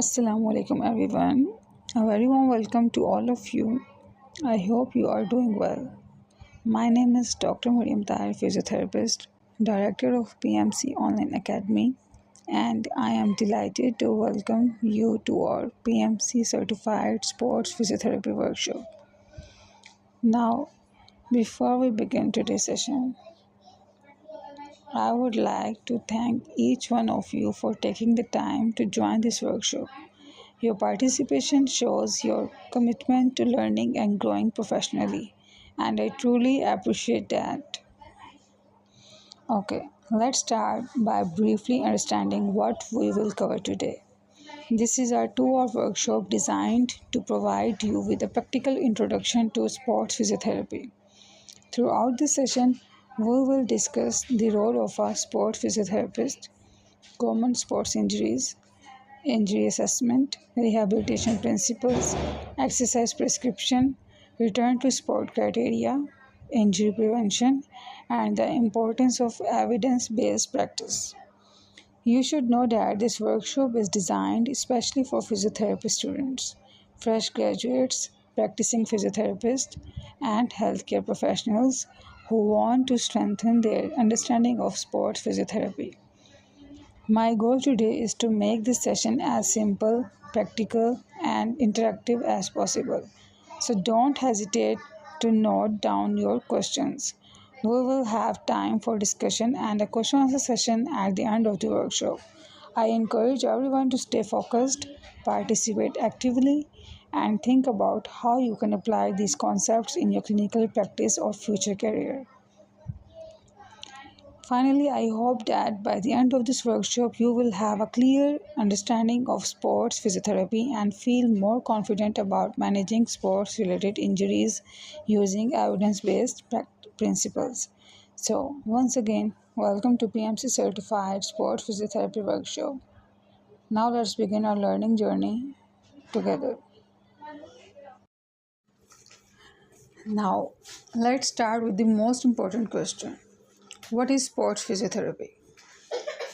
Assalamu alaikum everyone. A very warm welcome to all of you. I hope you are doing well. My name is Dr. Mariam Tahir, Physiotherapist, Director of PMC Online Academy, and I am delighted to welcome you to our PMC Certified Sports Physiotherapy Workshop. Now, before we begin today's session, I would like to thank each one of you for taking the time to join this workshop. Your participation shows your commitment to learning and growing professionally, and I truly appreciate that. Okay, let's start by briefly understanding what we will cover today. This is our 2-hour workshop designed to provide you with a practical introduction to sports physiotherapy. Throughout this session, we will discuss the role of a sports physiotherapist, common sports injuries, injury assessment, rehabilitation principles, exercise prescription, return to sport criteria, injury prevention, and the importance of evidence-based practice. You should know that this workshop is designed especially for physiotherapy students, fresh graduates, practicing physiotherapists, and healthcare professionals who want to strengthen their understanding of sports physiotherapy. My goal today is to make this session as simple, practical, and interactive as possible. So don't hesitate to note down your questions. We will have time for discussion and a question answer session at the end of the workshop. I encourage everyone to stay focused, participate actively, and think about how you can apply these concepts in your clinical practice or future career. Finally, I hope that by the end of this workshop, you will have a clear understanding of sports physiotherapy and feel more confident about managing sports related injuries using evidence based principles. So, once again, welcome to PMC Certified Sports Physiotherapy Workshop. Now, let's begin our learning journey together. Now, let's start with the most important question. What is sports physiotherapy?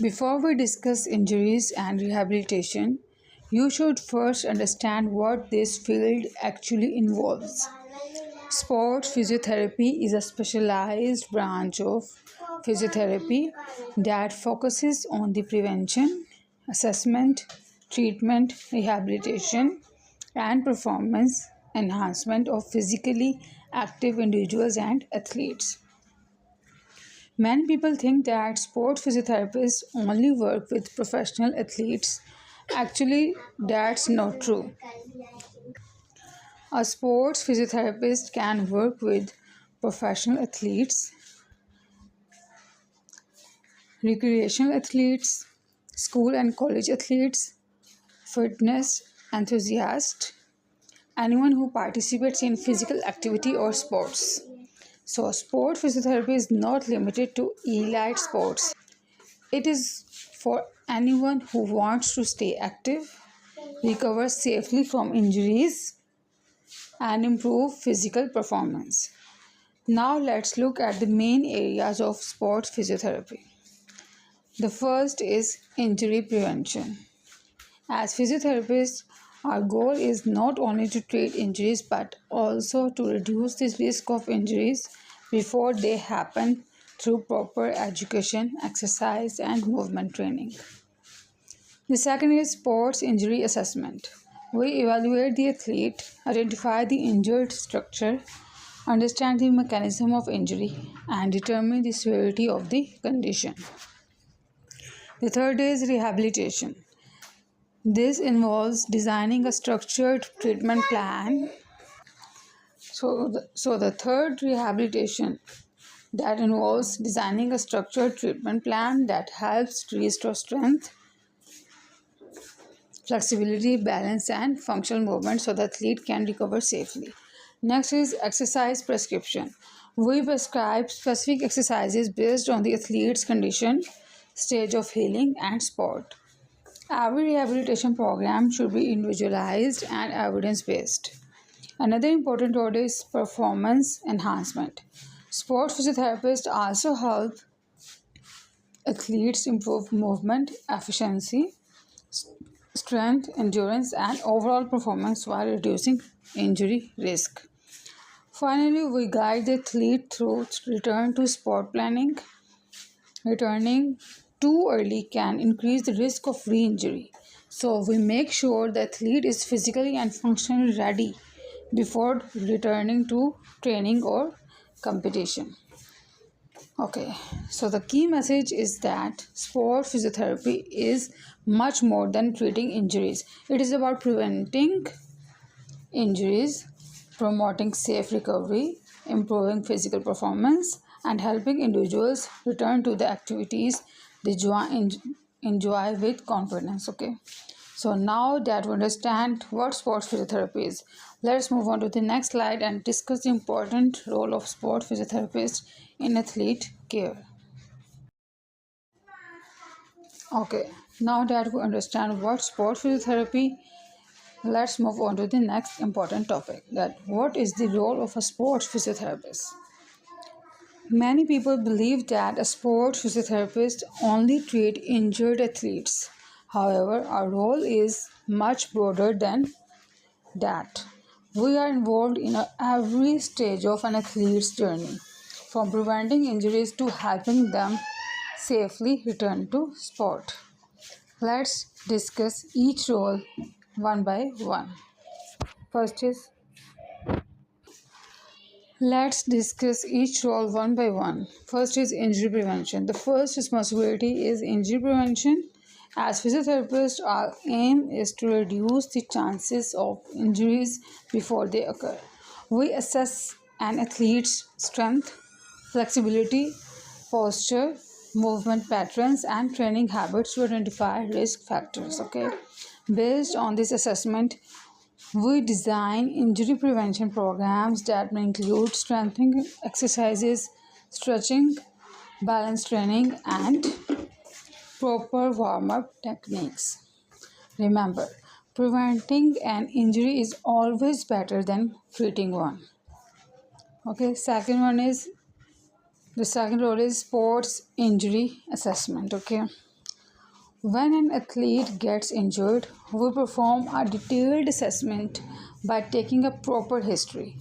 Before we discuss injuries and rehabilitation, you should first understand what this field actually involves. Sports physiotherapy is a specialized branch of physiotherapy that focuses on the prevention, assessment, treatment, rehabilitation, and performance enhancement of physically active individuals and athletes. Many people think that sports physiotherapists only work with professional athletes. Actually, that's not true. A sports physiotherapist can work with professional athletes, recreational athletes, school and college athletes, fitness enthusiasts, anyone who participates in physical activity or sports. So, sport physiotherapy is not limited to elite sports. It is for anyone who wants to stay active, recover safely from injuries, and improve physical performance. Now let's look at the main areas of sports physiotherapy. The first is injury prevention. As physiotherapists, our goal is not only to treat injuries but also to reduce the risk of injuries before they happen through proper education, exercise, and movement training. The second is sports injury assessment. We evaluate the athlete, identify the injured structure, understand the mechanism of injury, and determine the severity of the condition. The third is rehabilitation. This involves designing a structured treatment plan. So the third rehabilitation that involves designing a structured treatment plan that helps to restore strength, flexibility, balance, and functional movement so the athlete can recover safely. Next is exercise prescription. We prescribe specific exercises based on the athlete's condition, stage of healing, and sport. Every rehabilitation program should be individualized and evidence-based. Another important role is performance enhancement. Sports physiotherapists also help athletes improve movement efficiency, strength, endurance, and overall performance while reducing injury risk. Finally, we guide the athlete through return to sport planning. Returning too early can increase the risk of re-injury. So we make sure the athlete is physically and functionally ready before returning to training or competition. Okay, so the key message is that sport physiotherapy is much more than treating injuries. It is about preventing injuries, promoting safe recovery, improving physical performance, and helping individuals return to the activities they enjoy with confidence. Okay, so now that we understand what sports physiotherapy is, let's move on to the next slide and discuss the important role of sport physiotherapist in athlete care. Okay, now that we understand what sport physiotherapy, let's move on to the next important topic, that what is the role of a sports physiotherapist. Many people believe that a sports physiotherapist only treat injured athletes. However, our role is much broader than that. We are involved in every stage of an athlete's journey, from preventing injuries to helping them safely return to sport. Let's discuss each role one by one. First is Let's discuss each role one by one. First is injury prevention. The first responsibility is injury prevention. As physiotherapists, our aim is to reduce the chances of injuries before they occur. We assess an athlete's strength, flexibility, posture, movement patterns, and training habits to identify risk factors. Okay, based on this assessment, we design injury prevention programs that may include strengthening exercises, stretching, balance training, and proper warm up techniques. Remember, preventing an injury is always better than treating one. Okay, the second role is sports injury assessment. Okay, when an athlete gets injured, we perform a detailed assessment by taking a proper history,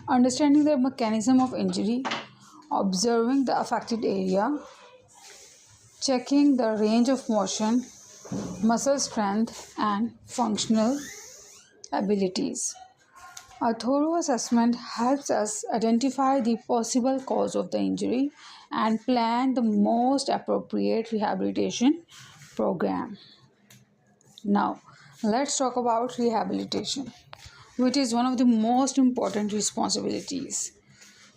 understanding the mechanism of injury, observing the affected area, checking the range of motion, muscle strength, and functional abilities. A thorough assessment helps us identify the possible cause of the injury and plan the most appropriate rehabilitation program. Now, let's talk about rehabilitation, which is one of the most important responsibilities.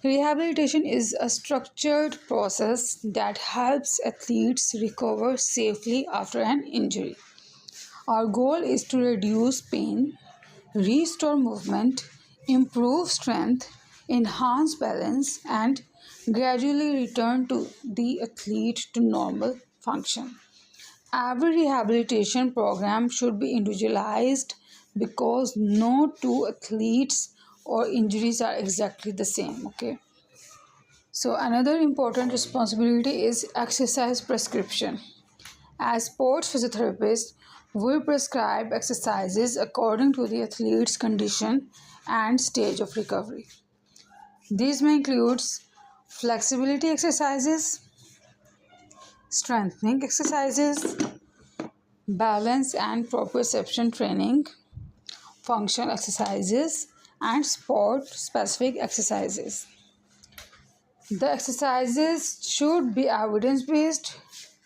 Rehabilitation is a structured process that helps athletes recover safely after an injury. Our goal is to reduce pain, restore movement, improve strength, enhance balance, and gradually return to the athlete to normal function. Every rehabilitation program should be individualized because no two athletes or injuries are exactly the same. Okay. So, another important responsibility is exercise prescription. As sports physiotherapists, we prescribe exercises according to the athlete's condition and stage of recovery. These may include flexibility exercises, strengthening exercises, balance and proprioception training, functional exercises, and sport specific exercises. The exercises should be evidence based,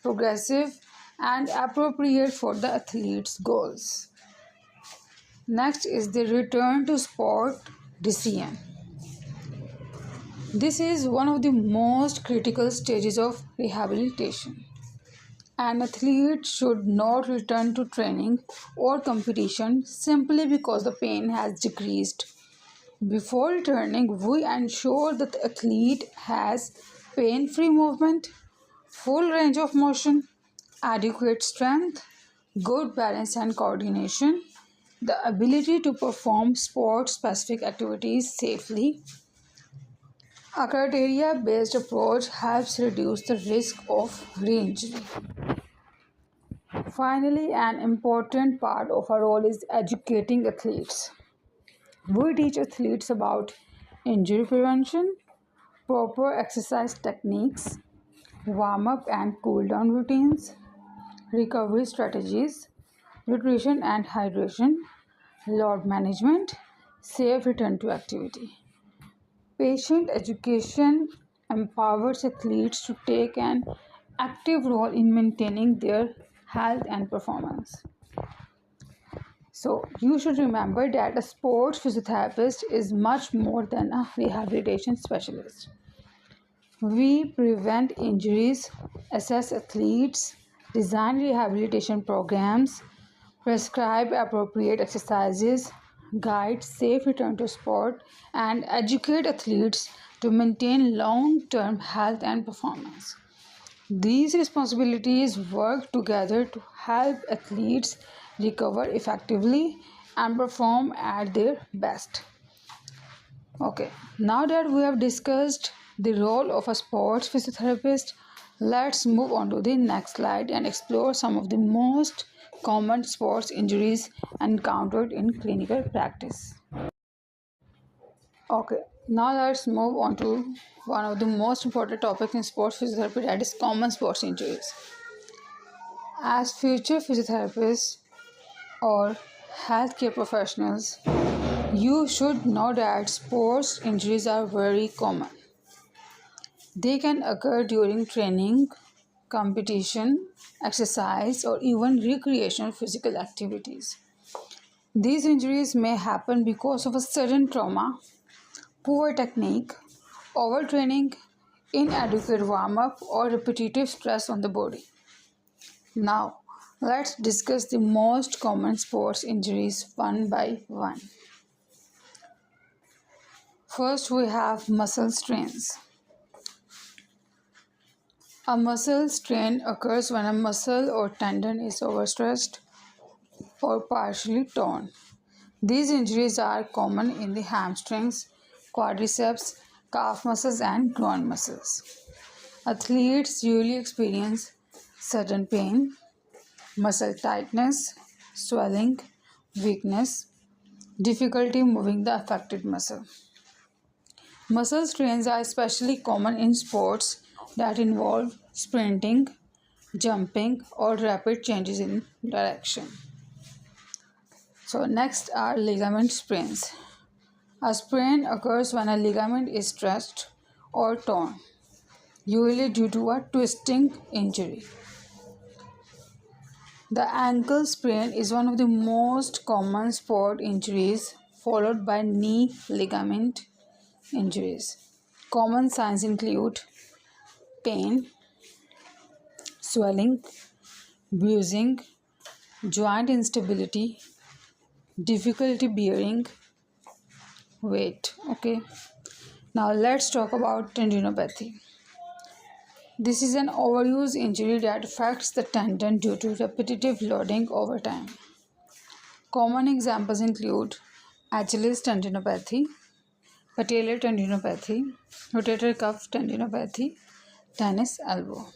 progressive, and appropriate for the athlete's goals. Next is the return to sport decision. This is one of the most critical stages of rehabilitation. An athlete should not return to training or competition simply because the pain has decreased. Before returning, we ensure that the athlete has pain-free movement, full range of motion, adequate strength, good balance and coordination, the ability to perform sport-specific activities safely. A criteria-based approach helps reduce the risk of re-injury. Finally, an important part of our role is educating athletes. We teach athletes about injury prevention, proper exercise techniques, warm up and cool down routines, recovery strategies, nutrition and hydration, load management, safe return to activity. Patient education empowers athletes to take an active role in maintaining their health and performance. So, you should remember that a sports physiotherapist is much more than a rehabilitation specialist. We prevent injuries, assess athletes, design rehabilitation programs, prescribe appropriate exercises, guide safe return to sport, and educate athletes to maintain long term health and performance. These responsibilities work together to help athletes recover effectively and perform at their best. Okay, now that we have discussed the role of a sports physiotherapist, let's move on to the next slide and explore some of the most common sports injuries encountered in clinical practice. Okay, now let's move on to one of the most important topics in sports physiotherapy, that is common sports injuries. As future physiotherapists or healthcare professionals, you should know that sports injuries are very common. They can occur during training, competition, exercise, or even recreational physical activities. These injuries may happen because of a sudden trauma, poor technique, overtraining, inadequate warm up, or repetitive stress on the body. Now, let's discuss the most common sports injuries one by one. First, we have muscle strains. A muscle strain occurs when a muscle or tendon is overstretched or partially torn. These injuries are common in the hamstrings, quadriceps, calf muscles, and groin muscles. Athletes usually experience sudden pain, muscle tightness, swelling, weakness, difficulty moving the affected muscle. Muscle strains are especially common in sports that involve sprinting, jumping, or rapid changes in direction. So, next are ligament sprains. A sprain occurs when a ligament is stretched or torn, usually due to a twisting injury. The ankle sprain is one of the most common sport injuries, followed by knee ligament injuries. Common signs include pain, swelling, bruising, joint instability, difficulty bearing weight. Okay, now let's talk about tendinopathy. This is an overuse injury that affects the tendon due to repetitive loading over time. Common examples include Achilles tendinopathy, patellar tendinopathy, rotator cuff tendinopathy, tennis elbow.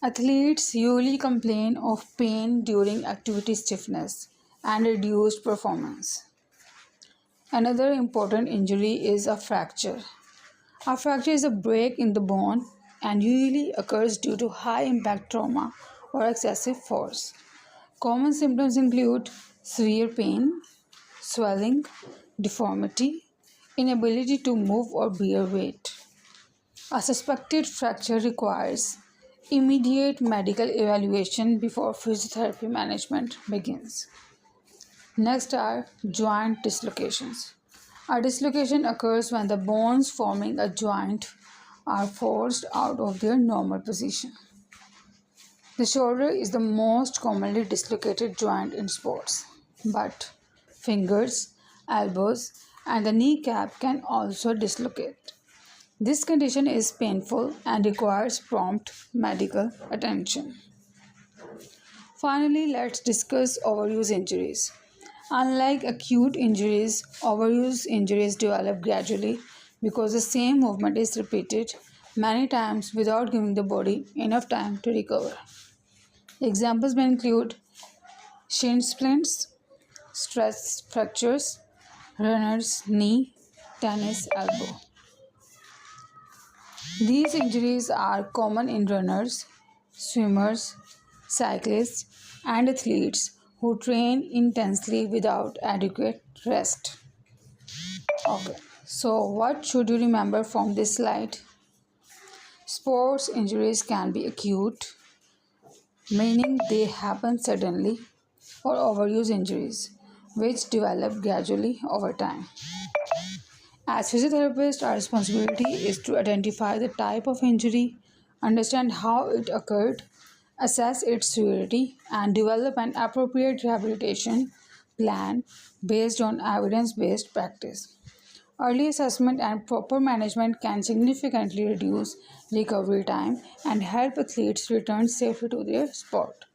Athletes usually complain of pain during activity stiffness and reduced performance. Another important injury is a fracture. A fracture is a break in the bone and usually occurs due to high impact trauma or excessive force. Common symptoms include severe pain, swelling, deformity, inability to move or bear weight. A suspected fracture requires immediate medical evaluation before physiotherapy management begins. Next are joint dislocations. A dislocation occurs when the bones forming a joint are forced out of their normal position. The shoulder is the most commonly dislocated joint in sports, but fingers, elbows, and the kneecap can also dislocate. This condition is painful and requires prompt medical attention. Finally, let's discuss overuse injuries. Unlike acute injuries, overuse injuries develop gradually because the same movement is repeated many times without giving the body enough time to recover. Examples may include shin splints, stress fractures, runner's knee, tennis elbow. These injuries are common in runners, swimmers, cyclists, and athletes who train intensely without adequate rest. Okay, so what should you remember from this slide? Sports injuries can be acute, meaning they happen suddenly, or overuse injuries, which develop gradually over time. As physiotherapists, our responsibility is to identify the type of injury, understand how it occurred, assess its severity, and develop an appropriate rehabilitation plan based on evidence based practice. Early assessment and proper management can significantly reduce recovery time and help athletes return safely to their sport.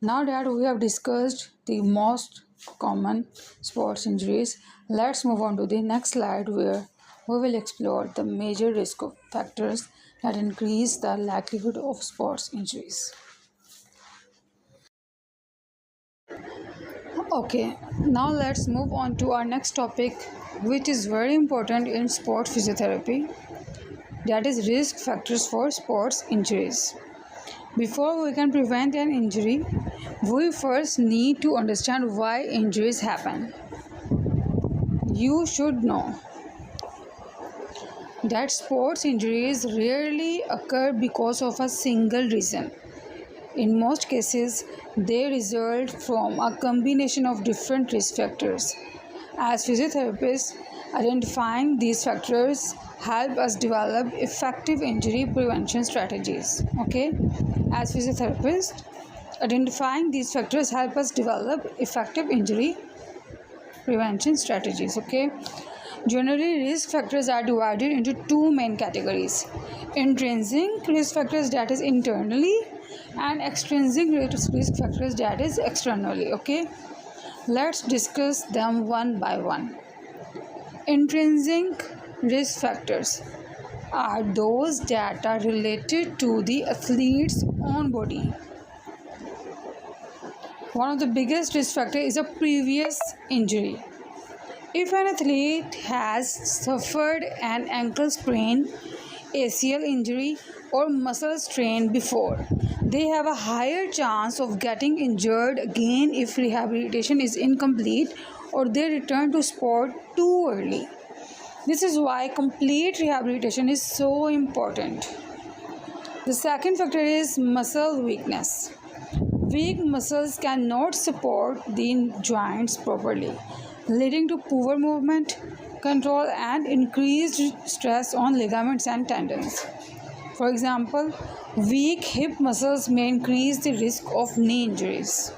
Now that we have discussed the most common sports injuries, let's move on to the next slide where we will explore the major risk factors that increase the likelihood of sports injuries. Okay, now let's move on to our next topic, which is very important in sports physiotherapy, that is risk factors for sports injuries. Before we can prevent an injury, we first need to understand why injuries happen. You should know that sports injuries rarely occur because of a single reason. In most cases, they result from a combination of different risk factors. As physiotherapists, identifying these factors help us develop effective injury prevention strategies. Okay? As physiotherapists, identifying these factors help us develop effective injury prevention strategies. Okay? Generally, risk factors are divided into two main categories: intrinsic risk factors, that is internally, and extrinsic risk factors, that is externally. Okay, let's discuss them one by one. Intrinsic risk factors are those that are related to the athlete's own body. One of the biggest risk factors is a previous injury. If an athlete has suffered an ankle sprain, ACL injury, or muscle strain before, they have a higher chance of getting injured again if rehabilitation is incomplete or they return to sport too early. This is why complete rehabilitation is so important. The second factor is muscle weakness. Weak muscles cannot support the joints properly, leading to poor movement control and increased stress on ligaments and tendons. For example, weak hip muscles may increase the risk of knee injuries.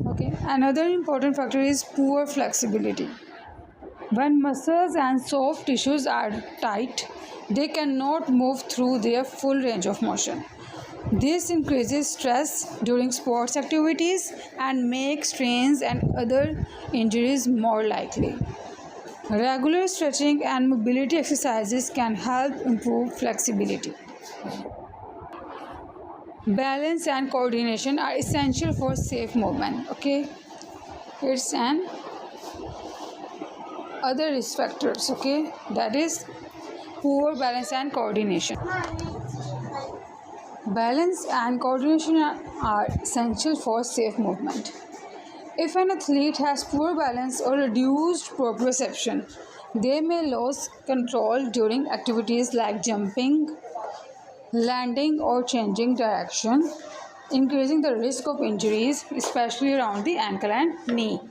Okay. Another important factor is poor flexibility. When muscles and soft tissues are tight, they cannot move through their full range of motion. This increases stress during sports activities and makes strains and other injuries more likely. Regular stretching and mobility exercises can help improve flexibility. Balance and coordination are essential for safe movement. Okay, it's an other risk factors. Okay, that is poor balance and coordination. Balance and coordination are essential for safe movement. If an athlete has poor balance or reduced proprioception, they may lose control during activities like jumping, landing, or changing direction, increasing the risk of injuries, especially around the ankle and knee.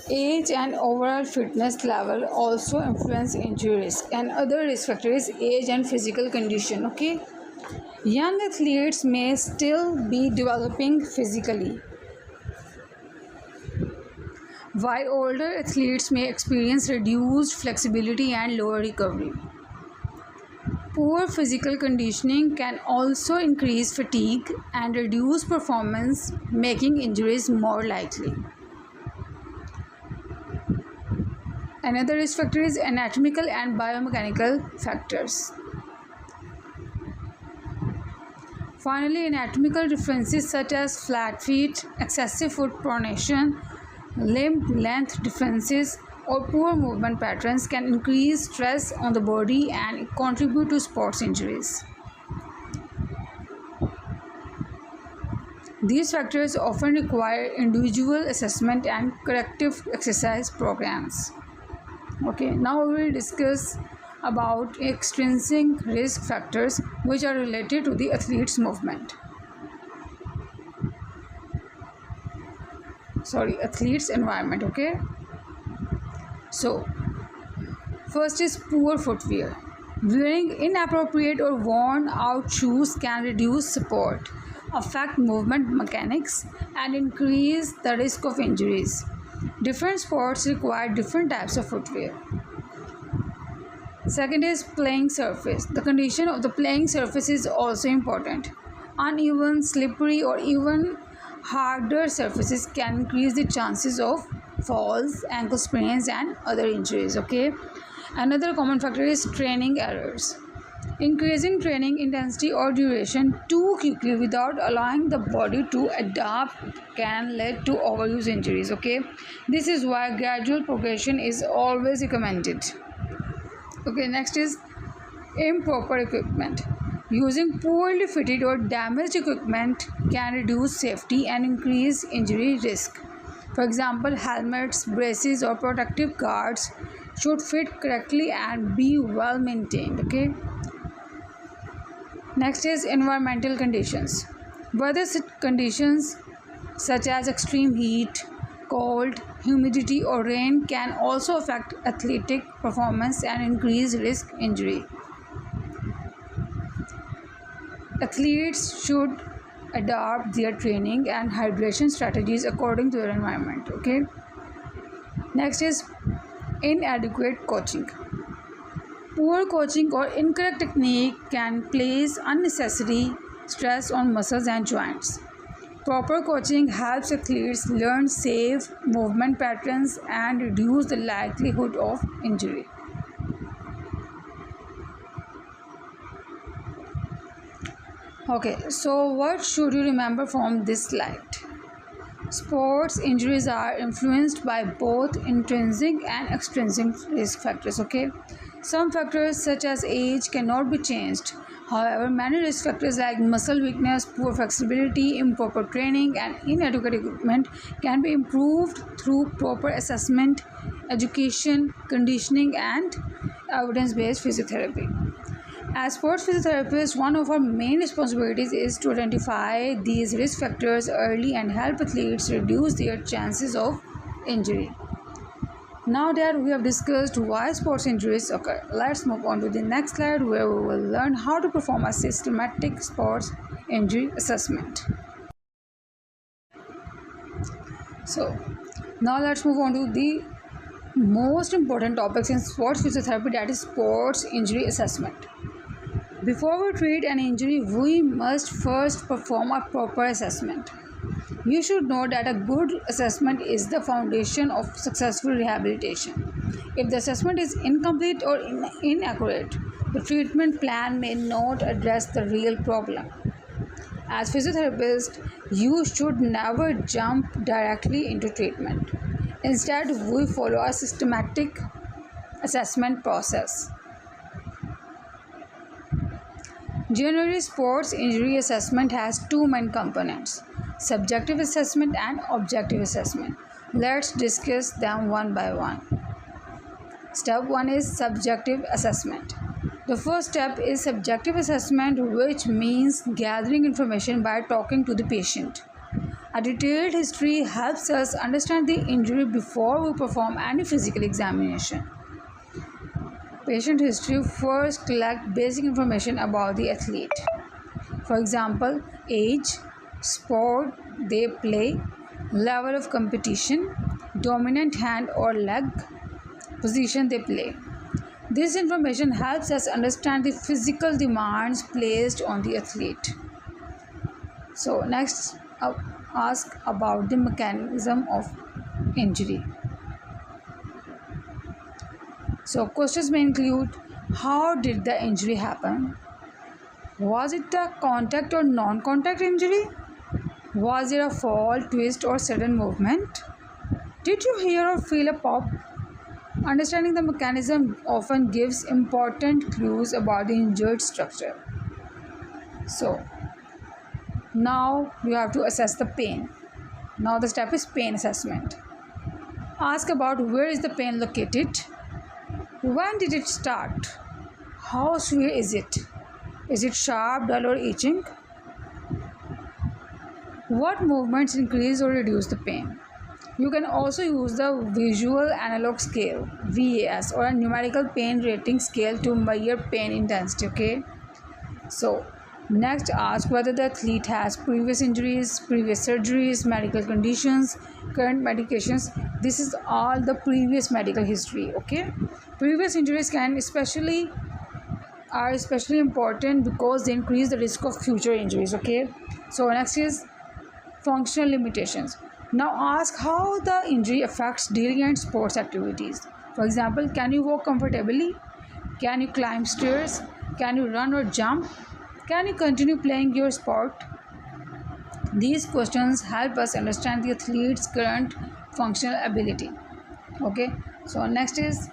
Age and overall fitness level also influence injury risk. And other risk factor is age and physical condition. Okay, young athletes may still be developing physically, while older athletes may experience reduced flexibility and lower recovery. Poor physical conditioning can also increase fatigue and reduce performance, making injuries more likely. Another risk factor is anatomical and biomechanical factors. Finally, anatomical differences such as flat feet, excessive foot pronation, limb length differences, or poor movement patterns can increase stress on the body and contribute to sports injuries. These factors often require individual assessment and corrective exercise programs. Okay, now we will discuss about extrinsic risk factors which are related to the athlete's movement. Athlete's environment. Okay, so first is poor footwear. Wearing inappropriate or worn out shoes can reduce support, affect movement mechanics, and increase the risk of injuries. Different sports require different types of footwear. Second is playing surface. The condition of the playing surface is also important. Uneven, slippery, or even harder surfaces can increase the chances of falls, ankle sprains, and other injuries. Okay. Another common factor is training errors. Increasing training intensity or duration too quickly without allowing the body to adapt can lead to overuse injuries. Okay. This is why gradual progression is always recommended. Okay, next is improper equipment. Using poorly fitted or damaged equipment can reduce safety and increase injury risk. For example, helmets, braces, or protective guards should fit correctly and be well maintained. Okay. Next is environmental conditions. Weather conditions such as extreme heat, cold, humidity, or rain can also affect athletic performance and increase risk injury. Athletes should adapt their training and hydration strategies according to their environment. Okay. Next is inadequate coaching. Poor coaching or incorrect technique can place unnecessary stress on muscles and joints. Proper coaching helps athletes learn safe movement patterns and reduce the likelihood of injury. Okay, so what should you remember from this slide? Sports injuries are influenced by both intrinsic and extrinsic risk factors. Okay, some factors such as age cannot be changed. However, many risk factors like muscle weakness, poor flexibility, improper training, and inadequate equipment can be improved through proper assessment, education, conditioning, and evidence-based physiotherapy. As sports physiotherapists, one of our main responsibilities is to identify these risk factors early and help athletes reduce their chances of injury. Now that we have discussed why sports injuries occur, let's move on to the next slide where we will learn how to perform a systematic sports injury assessment. So, now let's move on to the most important topics in sports physiotherapy, that is sports injury assessment. Before we treat an injury, we must first perform a proper assessment. You should know that a good assessment is the foundation of successful rehabilitation. If the assessment is incomplete or inaccurate, the treatment plan may not address the real problem. As physiotherapists, you should never jump directly into treatment. Instead, we follow a systematic assessment process. Generally, sports injury assessment has two main components: subjective assessment and objective assessment. Let's discuss them one by one. Step 1 is subjective assessment. The first step is subjective assessment, which means gathering information by talking to the patient. A detailed history helps us understand the injury before we perform any physical examination. Patient history first collect basic information about the athlete. For example, age, sport they play, level of competition, dominant hand or leg, position they play. This information helps us understand the physical demands placed on the athlete. So next, ask about the mechanism of injury. So questions may include: how did the injury happen? Was it a contact or non-contact injury? Was there a fall, twist, or sudden movement? Did you hear or feel a pop? Understanding the mechanism often gives important clues about the injured structure. So, now you have to assess the pain. Now the step is pain assessment. Ask about where is the pain located? When did it start? How severe is it? Is it sharp, dull, or itching? What movements increase or reduce the pain? You can also use the visual analog scale VAS or a numerical pain rating scale to measure pain intensity. Okay. So next, ask whether the athlete has previous injuries, previous surgeries, medical conditions, current medications. This is all the previous medical history. Okay. Previous injuries are especially important because they increase the risk of future injuries. Okay. So next is functional limitations. Now ask how the injury affects daily and sports activities. For example, can you walk comfortably? Can you climb stairs? Can you run or jump? Can you continue playing your sport? These questions help us understand the athlete's current functional ability. Okay, so next is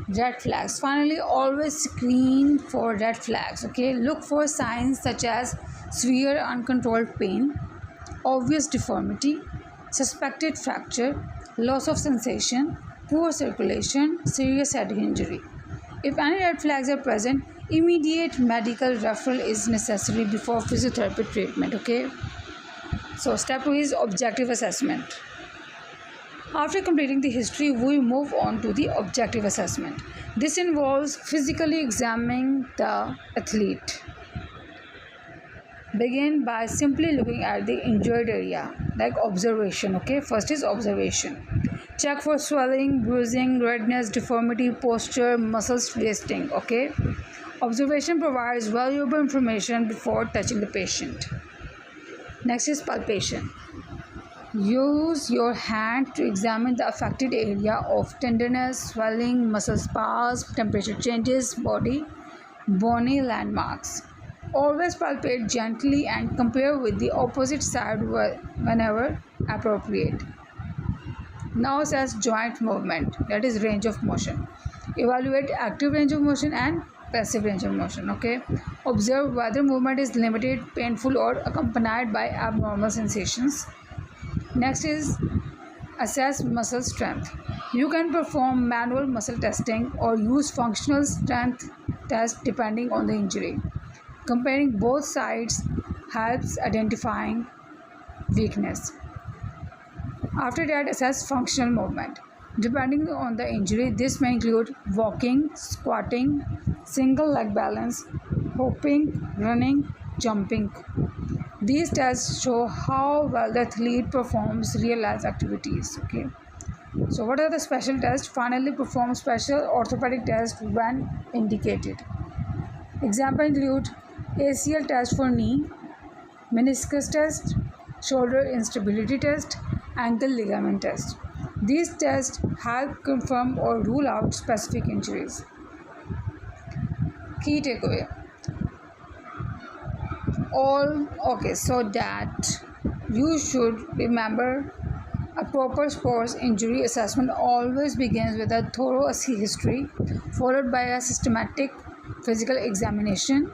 red flags. Finally, always screen for red flags. Okay, look for signs such as severe uncontrolled pain, obvious deformity, suspected fracture, loss of sensation, poor circulation, serious head injury. If any red flags are present, immediate medical referral is necessary before physiotherapy treatment. Okay, so step 2 is objective assessment. After completing the history, we move on to the objective assessment. This involves physically examining the athlete. Begin by simply looking at the injured area, like observation. Okay, first is observation. Check for swelling, bruising, redness, deformity, posture, muscles wasting. Okay, observation provides valuable information before touching the patient. Next is palpation. Use your hand to examine the affected area of tenderness, swelling, muscle spasms, temperature changes, bony landmarks. Always palpate gently and compare with the opposite side whenever appropriate. Now assess joint movement, that is range of motion. Evaluate active range of motion and passive range of motion. Okay, observe whether movement is limited, painful, or accompanied by abnormal sensations. Next is assess muscle strength. You can perform manual muscle testing or use functional strength tests depending on the injury. Comparing both sides helps identifying weakness. After that, assess functional movement. Depending on the injury, this may include walking, squatting, single leg balance, hopping, running, jumping. These tests show how well the athlete performs real life activities. Okay. So what are the special tests? Finally, perform special orthopedic tests when indicated. Example include ACL test for knee, meniscus test, shoulder instability test, ankle ligament test. These tests help confirm or rule out specific injuries. Key takeaway. So that you should remember a proper sports injury assessment always begins with a thorough history, followed by a systematic physical examination.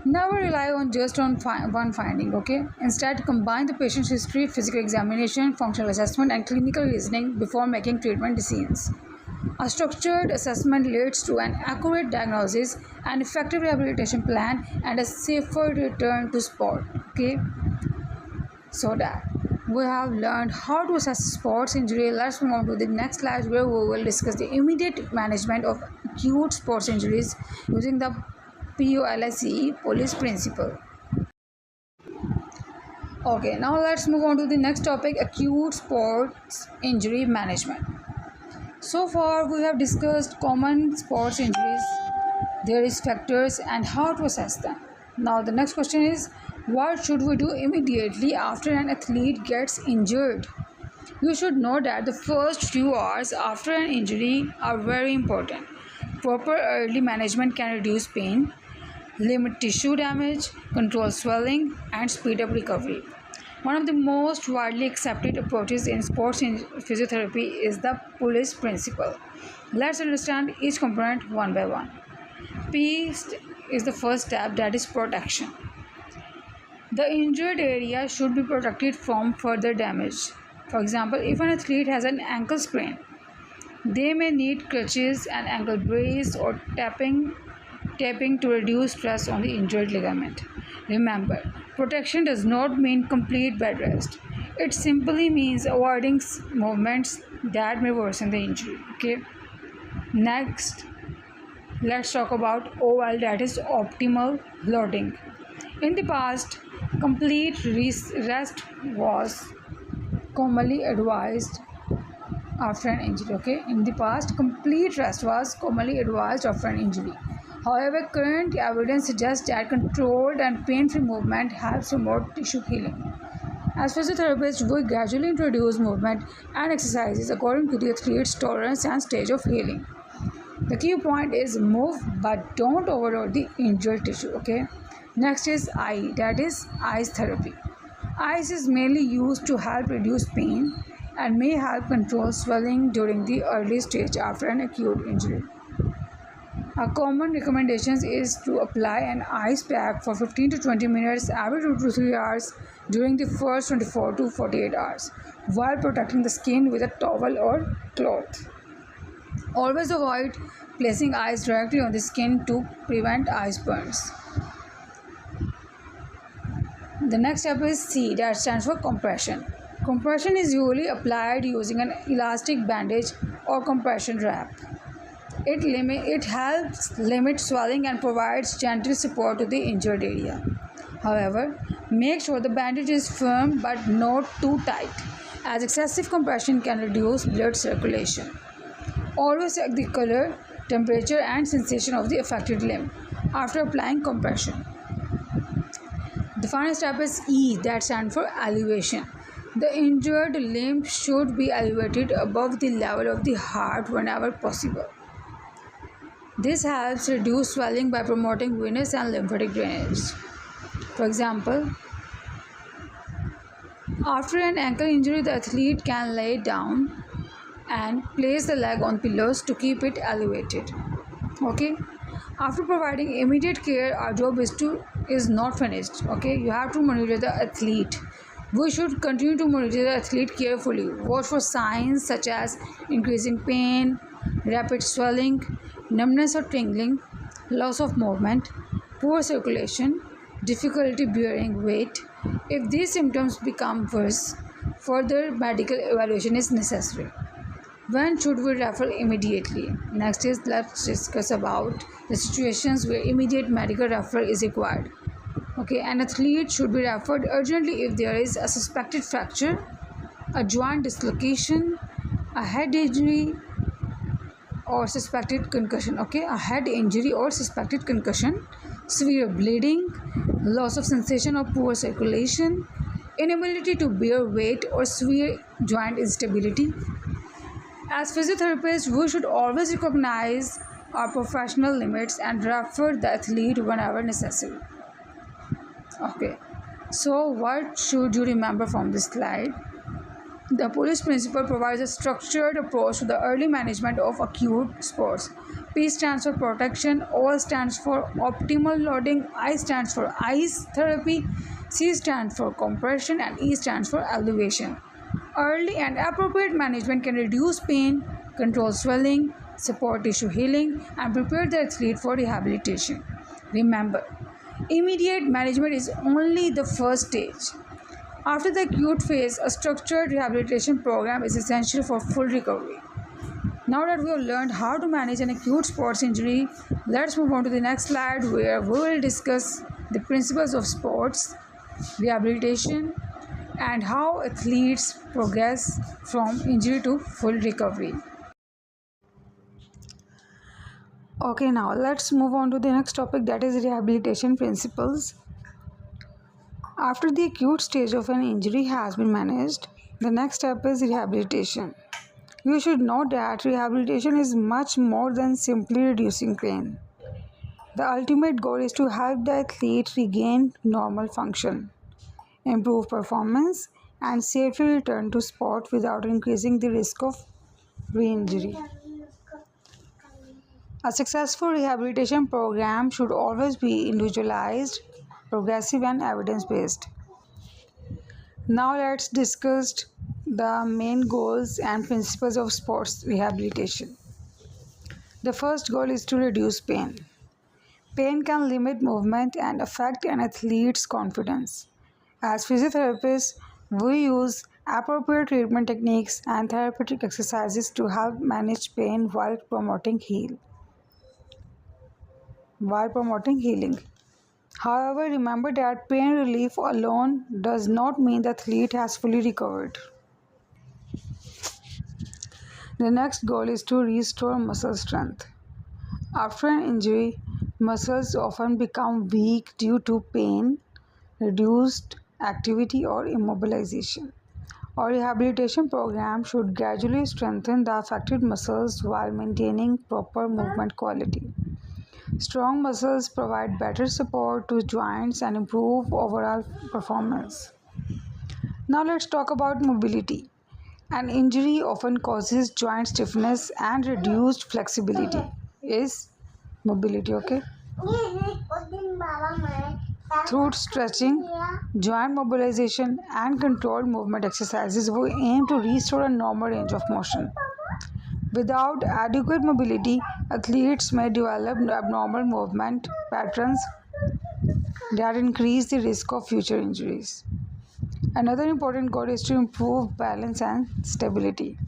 Never rely on just one finding. Okay, instead combine the patient's history, physical examination, functional assessment, and clinical reasoning before making treatment decisions. A structured assessment leads to an accurate diagnosis, an effective rehabilitation plan, and a safer return to sport. Okay, so that we have learned how to assess sports injury. Let's move on to the next slide where we will discuss the immediate management of acute sports injuries using the POLICE principle. Okay, now let's move on to the next topic, acute sports injury management. So far we have discussed common sports injuries, their risk factors, and how to assess them. Now the next question is, what should we do immediately after an athlete gets injured? You should know that the first few hours after an injury are very important. Proper early management can reduce pain, limit tissue damage, control swelling, and speed up recovery. One of the most widely accepted approaches in sports physiotherapy is the police principle. Let's understand each component one by one. Is the first step, that is protection. The injured area should be protected from further damage. For example, if an athlete has an ankle sprain, they may need crutches, an ankle brace, or tapping to reduce stress on the injured ligament. Remember, protection does not mean complete bed rest. It simply means avoiding movements that may worsen the injury. Okay. Next, let's talk about OL, that is optimal loading. In the past, complete rest was commonly advised after an injury. Okay, in the past, complete rest was commonly advised after an injury. However, current evidence suggests that controlled and pain-free movement helps promote tissue healing. As physiotherapists, we gradually introduce movement and exercises according to the athlete's tolerance and stage of healing. The key point is move but don't overload the injured tissue. Okay. Next is eye, that is ice therapy. Ice is mainly used to help reduce pain and may help control swelling during the early stage after an acute injury. A common recommendation is to apply an ice pack for 15 to 20 minutes every 2 to 3 hours during the first 24 to 48 hours while protecting the skin with a towel or cloth. Always avoid placing ice directly on the skin to prevent ice burns. The next step is C, that stands for compression. Compression is usually applied using an elastic bandage or compression wrap. It helps limit swelling and provides gentle support to the injured area. However, make sure the bandage is firm but not too tight, as excessive compression can reduce blood circulation. Always check the color, temperature, and sensation of the affected limb after applying compression. The final step is E, that stands for elevation. The injured limb should be elevated above the level of the heart whenever possible. This helps reduce swelling by promoting venous and lymphatic drainage. For example, after an ankle injury, the athlete can lay down and place the leg on pillows to keep it elevated. Okay. After providing immediate care, our job is not finished. Okay, you have to monitor the athlete. We should continue to monitor the athlete carefully. Watch for signs such as increasing pain, rapid swelling, numbness or tingling, loss of movement, poor circulation, difficulty bearing weight. If these symptoms become worse, further medical evaluation is necessary. When should we refer immediately? Next is, let's discuss about the situations where immediate medical referral is required. Okay, an athlete should be referred urgently if there is a suspected fracture, a joint dislocation, a head injury or suspected concussion. Okay, a head injury or suspected concussion, severe bleeding, loss of sensation or poor circulation, inability to bear weight or severe joint instability. As physiotherapists, we should always recognize our professional limits and refer the athlete whenever necessary. Okay, so what should you remember from this slide? The police principle provides a structured approach to the early management of acute sports. P stands for protection, O stands for optimal loading, I stands for ice therapy, C stands for compression, and E stands for elevation. Early and appropriate management can reduce pain, control swelling, support tissue healing, and prepare the athlete for rehabilitation. Remember, immediate management is only the first stage. After the acute phase, a structured rehabilitation program is essential for full recovery. Now that we have learned how to manage an acute sports injury, let's move on to the next slide where we will discuss the principles of sports rehabilitation and how athletes progress from injury to full recovery. Okay, now let's move on to the next topic, that is rehabilitation principles. After the acute stage of an injury has been managed, the next step is rehabilitation. You should know that rehabilitation is much more than simply reducing pain. The ultimate goal is to help the athlete regain normal function, improve performance, and safely return to sport without increasing the risk of re-injury. A successful rehabilitation program should always be individualized, progressive, and evidence-based. Now let's discuss the main goals and principles of sports rehabilitation. The first goal is to reduce pain. Pain can limit movement and affect an athlete's confidence. As physiotherapists, we use appropriate treatment techniques and therapeutic exercises to help manage pain while promoting healing. However, remember that pain relief alone does not mean the athlete has fully recovered. The next goal is to restore muscle strength. After an injury, muscles often become weak due to pain, reduced activity, or immobilization. Our rehabilitation program should gradually strengthen the affected muscles while maintaining proper movement quality. Strong muscles provide better support to joints and improve overall performance. Now let's talk about mobility. An injury often causes joint stiffness and reduced flexibility. Is mobility okay? Through stretching, joint mobilization, and controlled movement exercises, we aim to restore a normal range of motion. Without adequate mobility, athletes may develop abnormal movement patterns that increase the risk of future injuries. Another important goal is to improve balance and stability.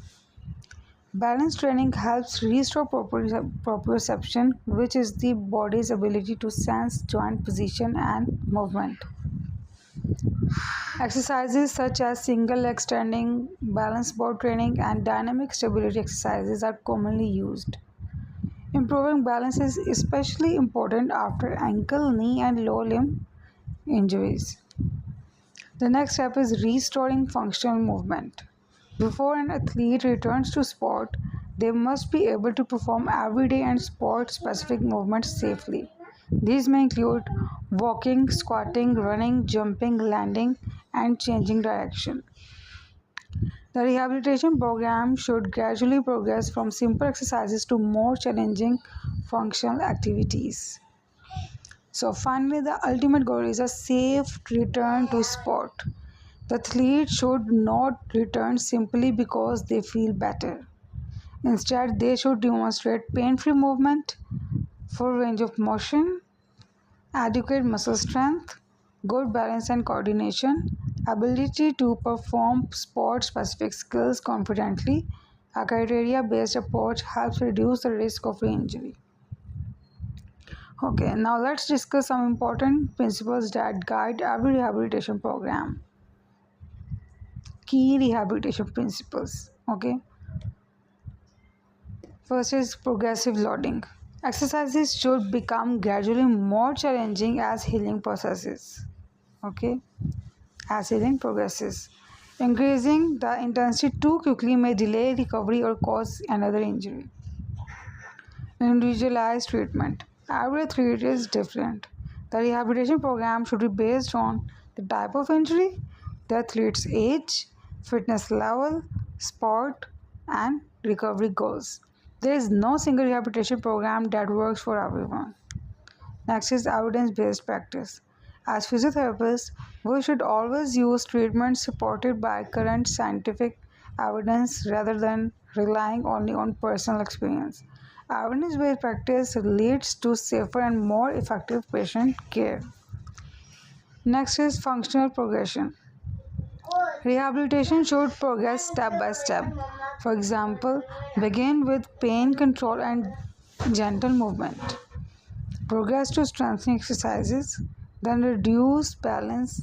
Balance training helps restore proprioception, which is the body's ability to sense joint position and movement. Exercises such as single leg standing, balance board training, and dynamic stability exercises are commonly used. Improving balance is especially important after ankle, knee, and low limb injuries. The next step is restoring functional movement. Before an athlete returns to sport, they must be able to perform everyday and sport-specific movements safely. These may include walking, squatting, running, jumping, landing, and changing direction. The rehabilitation program should gradually progress from simple exercises to more challenging functional activities. So finally, the ultimate goal is a safe return to sport. The athlete should not return simply because they feel better. Instead, they should demonstrate pain-free movement, full range of motion, adequate muscle strength, good balance and coordination, ability to perform sport-specific skills confidently. A criteria-based approach helps reduce the risk of re-injury. Okay, now let's discuss some important principles that guide every rehabilitation program. Key rehabilitation principles. Okay, first is progressive loading. Exercises should become gradually more challenging as healing processes. Okay, as healing progresses. Increasing the intensity too quickly may delay recovery or cause another injury. Individualized treatment. Every athlete is different. The rehabilitation program should be based on the type of injury, the athlete's age, fitness level, sport, and recovery goals. There is no single rehabilitation program that works for everyone. Next is evidence-based practice. As physiotherapists, we should always use treatments supported by current scientific evidence rather than relying only on personal experience. Evidence-based practice leads to safer and more effective patient care. Next is functional progression. Rehabilitation should progress step by step. For example, begin with pain control and gentle movement. Progress to strengthening exercises, then introduce balance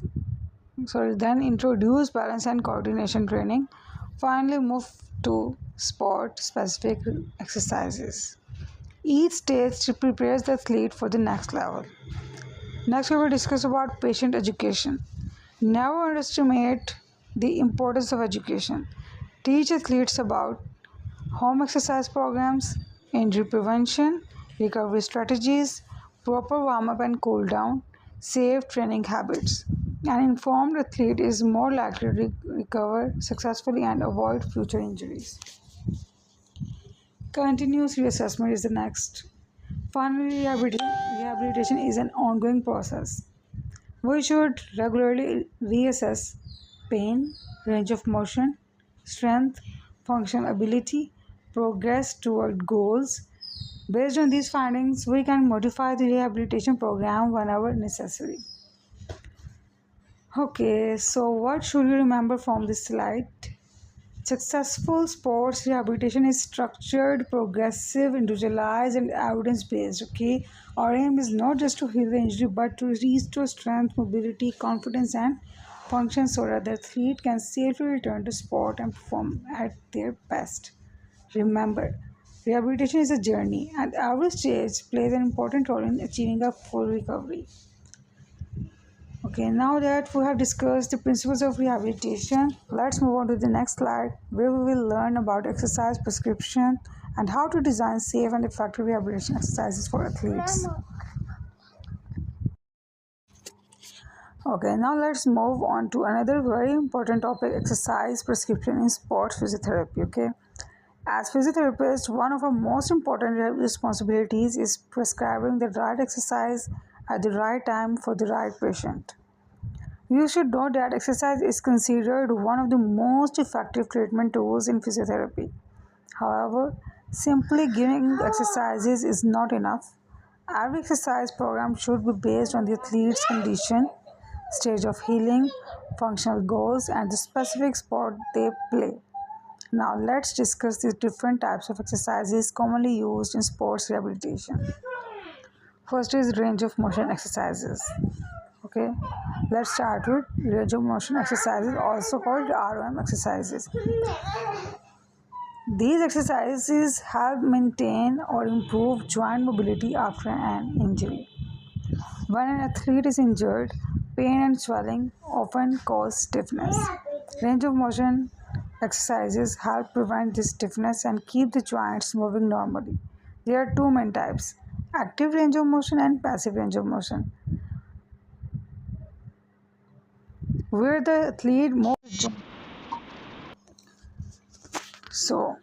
and coordination training. Finally, move to sport-specific exercises. Each stage prepares the athlete for the next level. Next, we will discuss about patient education. Never underestimate the importance of education. Teach athletes about home exercise programs, injury prevention, recovery strategies, proper warm up and cool down, safe training habits. An informed athlete is more likely to recover successfully and avoid future injuries. Continuous reassessment is the next. Finally, rehabilitation is an ongoing process. We should regularly reassess pain, range of motion, strength, functional ability, progress toward goals. Based on these findings, we can modify the rehabilitation program whenever necessary. Okay, so what should you remember from this slide? Successful sports rehabilitation is structured, progressive, individualized, and evidence based. Okay, our aim is not just to heal the injury but to restore strength, mobility, confidence, and function so that the athlete can safely return to sport and perform at their best. Remember, rehabilitation is a journey, and every stage plays an important role in achieving a full recovery. Okay, now that we have discussed the principles of rehabilitation, let's move on to the next slide where we will learn about exercise prescription and how to design safe and effective rehabilitation exercises for athletes. Okay, now let's move on to another very important topic, exercise prescription in sports physiotherapy. Okay, as physiotherapists, one of our most important responsibilities is prescribing the right exercise at the right time for the right patient. You should know that exercise is considered one of the most effective treatment tools in physiotherapy. However, simply giving exercises is not enough. Every exercise program should be based on the athlete's condition, stage of healing, functional goals, and the specific sport they play. Now, let's discuss the different types of exercises commonly used in sports rehabilitation. First is range of motion exercises. Okay, let's start with range of motion exercises, also called ROM exercises. These exercises help maintain or improve joint mobility after an injury. When an athlete is injured, pain and swelling often cause stiffness. Range of motion exercises help prevent this stiffness and keep the joints moving normally. There are two main types: active range of motion and passive range of motion, where the athlete moves. So,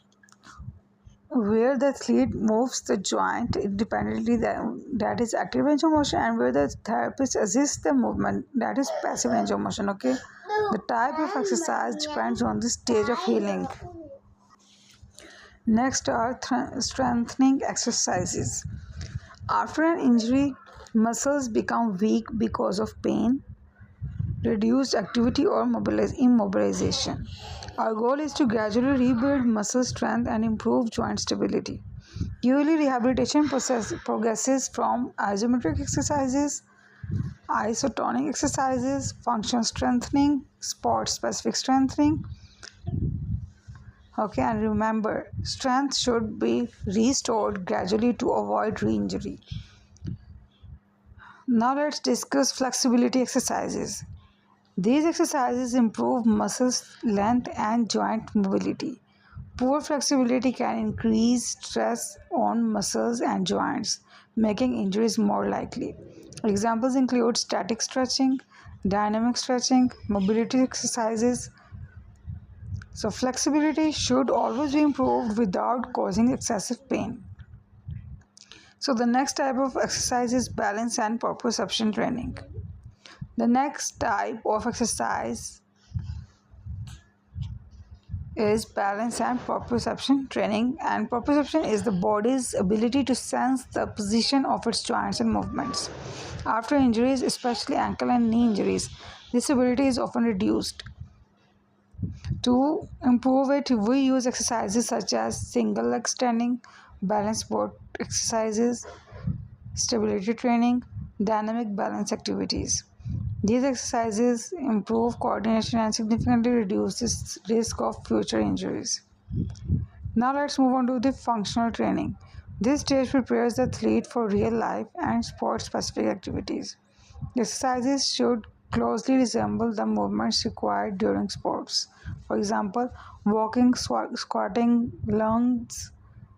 where the athlete moves the joint independently, that is active range of motion, and where the therapist assists the movement, that is passive range of motion. Okay, the type of exercise depends on the stage of healing. Next are strengthening exercises. After an injury, muscles become weak because of pain, reduced activity, or immobilization. Our goal is to gradually rebuild muscle strength and improve joint stability. Usually, rehabilitation progresses from isometric exercises, isotonic exercises, function strengthening, sport specific strengthening. Okay, and remember, strength should be restored gradually to avoid re injury. Now, let's discuss flexibility exercises. These exercises improve muscle length and joint mobility. Poor flexibility can increase stress on muscles and joints, making injuries more likely. Examples include static stretching, dynamic stretching, mobility exercises. So, flexibility should always be improved without causing excessive pain. So, the next type of exercise is balance and proprioception training. The next type of exercise is balance and proprioception training, and proprioception is the body's ability to sense the position of its joints and movements. After injuries, especially ankle and knee injuries, this ability is often reduced. To improve it, we use exercises such as single leg standing, balance board exercises, stability training, dynamic balance activities. These exercises improve coordination and significantly reduce the risk of future injuries. Now let's move on to the functional training. This stage prepares the athlete for real life and sport specific activities. The exercises should closely resemble the movements required during sports. For example, walking, squatting, lunges,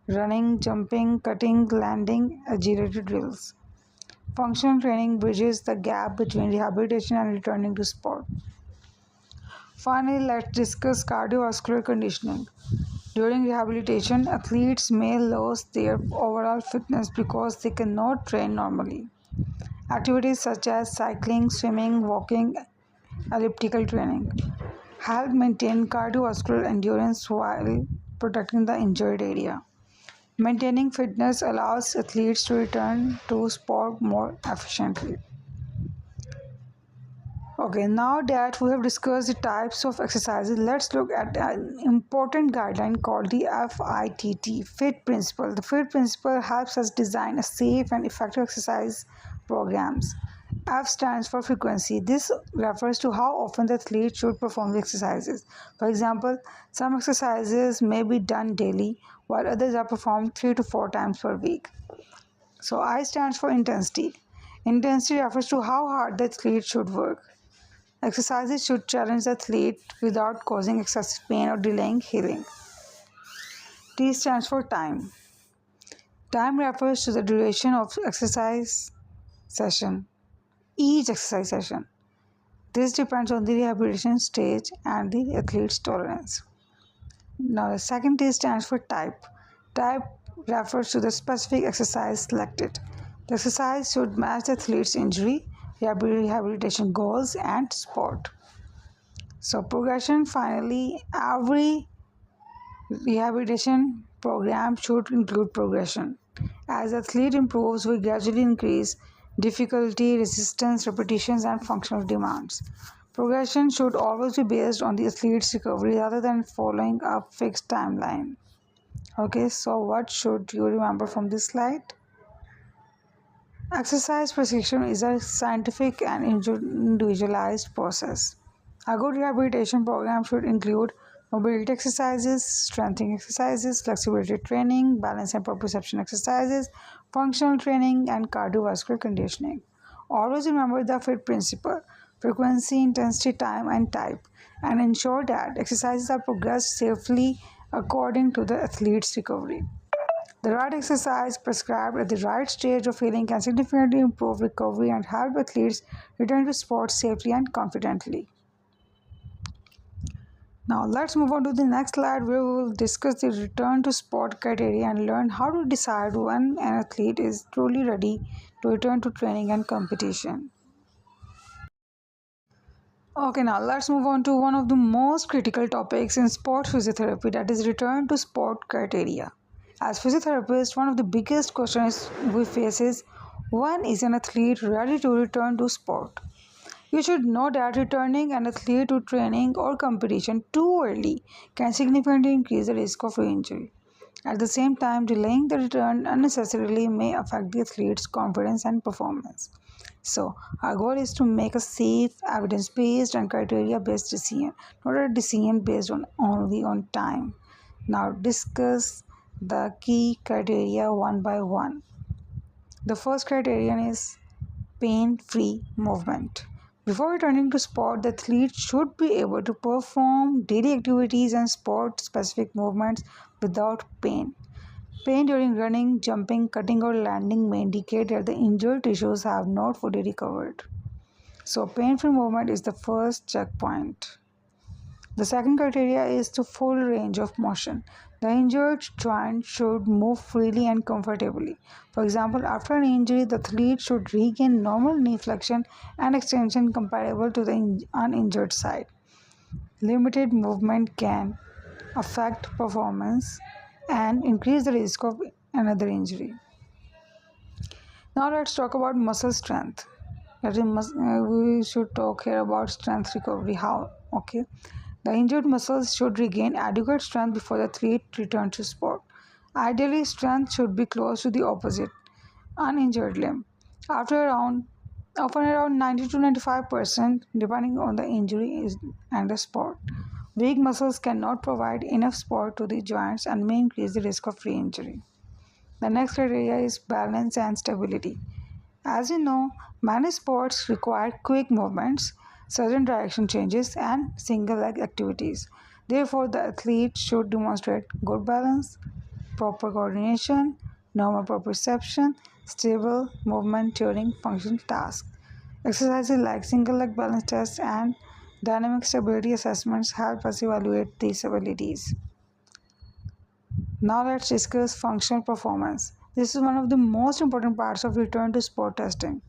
running, jumping, cutting, landing, agility drills. Functional training bridges the gap between rehabilitation and returning to sport. Finally, let's discuss cardiovascular conditioning. During rehabilitation, athletes may lose their overall fitness because they cannot train normally. Activities such as cycling, swimming, walking, elliptical training help maintain cardiovascular endurance while protecting the injured area. Maintaining fitness allows athletes to return to sport more efficiently. Okay, now that we have discussed the types of exercises, let's look at an important guideline called the FITT, FIT principle. The FIT principle helps us design a safe and effective exercise programs. F stands for frequency. This refers to how often the athlete should perform the exercises. For example, some exercises may be done daily, while others are performed 3 to 4 times per week. So I stands for intensity. Intensity refers to how hard the athlete should work. Exercises should challenge the athlete without causing excessive pain or delaying healing. T stands for time. Time refers to the duration of exercise session, each exercise session. This depends on the rehabilitation stage and the athlete's tolerance. Now, the second T stands for type. Type refers to the specific exercise selected. The exercise should match the athlete's injury, rehabilitation goals, and sport. So, progression finally, every rehabilitation program should include progression. As the athlete improves, we gradually increase difficulty, resistance, repetitions, and functional demands. Progression should always be based on the athlete's recovery rather than following a fixed timeline. Okay, so what should you remember from this slide? Exercise prescription is a scientific and individualized process. A good rehabilitation program should include mobility exercises, strengthening exercises, flexibility training, balance and proprioception exercises, functional training, and cardiovascular conditioning. Always remember the FIT principle: frequency, intensity, time, and type, and ensure that exercises are progressed safely according to the athlete's recovery. The right exercise prescribed at the right stage of healing can significantly improve recovery and help athletes return to sports safely and confidently. Now let's move on to the next slide where we will discuss the return to sport criteria and learn how to decide when an athlete is truly ready to return to training and competition. Okay, now let's move on to one of the most critical topics in sports physiotherapy, that is return to sport criteria. As physiotherapists, one of the biggest questions we face is, when is an athlete ready to return to sport? You should know that returning an athlete to training or competition too early can significantly increase the risk of re-injury. At the same time, delaying the return unnecessarily may affect the athlete's confidence and performance. So, our goal is to make a safe, evidence-based and criteria-based decision, not a decision based only on time. Now, discuss the key criteria one by one. The first criterion is pain-free movement. Before returning to sport, the athlete should be able to perform daily activities and sport-specific movements without pain. Pain during running, jumping, cutting, or landing may indicate that the injured tissues have not fully recovered. So, pain-free movement is the first checkpoint. The second criteria is the full range of motion. The injured joint should move freely and comfortably. For example, after an injury, the athlete should regain normal knee flexion and extension comparable to the uninjured side. Limited movement can affect performance and increase the risk of another injury. Now let's talk about muscle strength. We should talk here about strength recovery. How? Okay. The injured muscles should regain adequate strength before the athlete returns to sport. Ideally, strength should be close to the opposite, uninjured limb. Often around 90 to 95%, depending on the injury and the sport. Weak muscles cannot provide enough support to the joints and may increase the risk of re-injury. The next criteria is balance and stability. As you know, many sports require quick movements, sudden direction changes, and single leg activities. Therefore, the athlete should demonstrate good balance, proper coordination, normal proprioception, stable movement during functional tasks. Exercises like single leg balance tests and dynamic stability assessments help us evaluate these abilities. Now let's discuss functional performance. This is one of the most important parts of return to sport testing.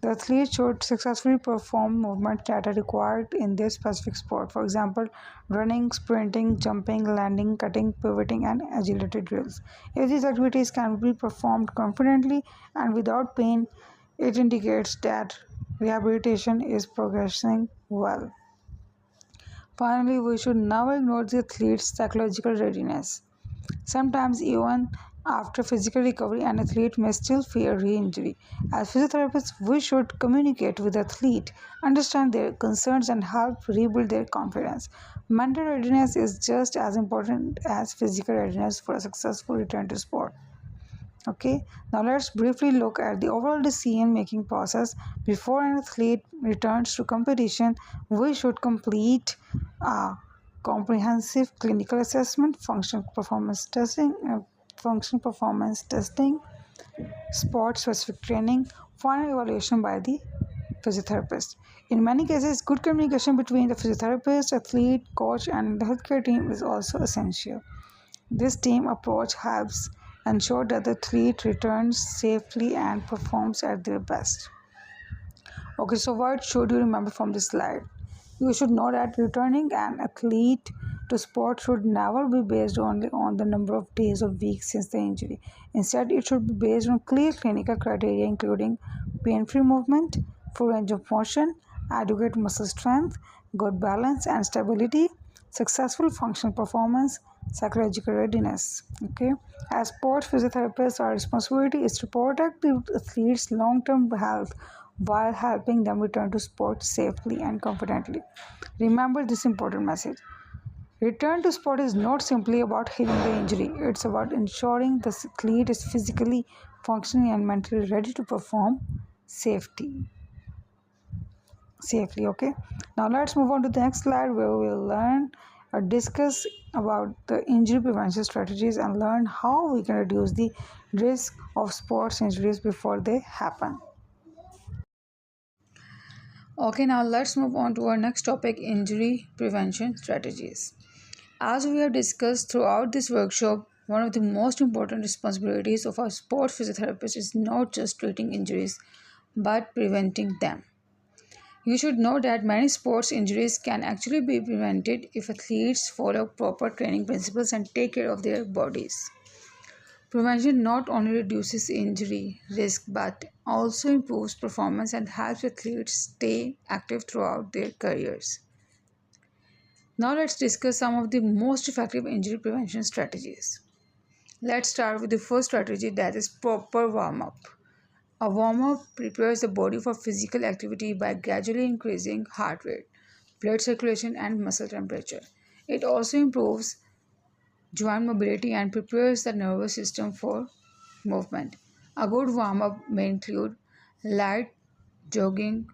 The athlete should successfully perform movements that are required in their specific sport. For example, running, sprinting, jumping, landing, cutting, pivoting, and agility drills. If these activities can be performed confidently and without pain, it indicates that rehabilitation is progressing well. Finally, we should never ignore the athlete's psychological readiness. Sometimes, even after physical recovery, an athlete may still fear re injury. As physiotherapists, we should communicate with the athlete, understand their concerns, and help rebuild their confidence. Mental readiness is just as important as physical readiness for a successful return to sport. Okay, now let's briefly look at the overall decision making process. Before an athlete returns to competition, we should complete a comprehensive clinical assessment, functional performance testing, sport specific training, final evaluation by the physiotherapist. In many cases, good communication between the physiotherapist, athlete, coach, and the healthcare team is also essential. This team approach helps ensure that the athlete returns safely and performs at their best. Okay, so what should you remember from this slide? You should know that returning an athlete to sport should never be based only on the number of days or weeks since the injury. Instead, it should be based on clear clinical criteria including pain-free movement, full range of motion, adequate muscle strength, good balance and stability, successful functional performance, psychological readiness. Okay, as sports physiotherapists, our responsibility is to protect the athlete's long-term health while helping them return to sports safely and confidently. Remember this important message. Return to sport is not simply about healing the injury, it's about ensuring the athlete is physically, functionally, and mentally ready to perform safely. Okay, now let's move on to the next slide where we will learn or discuss about the injury prevention strategies and learn how we can reduce the risk of sports injuries before they happen. Okay, now let's move on to our next topic, injury prevention strategies. As we have discussed throughout this workshop, one of the most important responsibilities of our sports physiotherapist is not just treating injuries but preventing them. You should know that many sports injuries can actually be prevented if athletes follow proper training principles and take care of their bodies. Prevention not only reduces injury risk but also improves performance and helps athletes stay active throughout their careers. Now let's discuss some of the most effective injury prevention strategies. Let's start with the first strategy, that is proper warm-up. A warm-up prepares the body for physical activity by gradually increasing heart rate, blood circulation and muscle temperature. It also improves joint mobility and prepares the nervous system for movement. A good warm-up may include light jogging,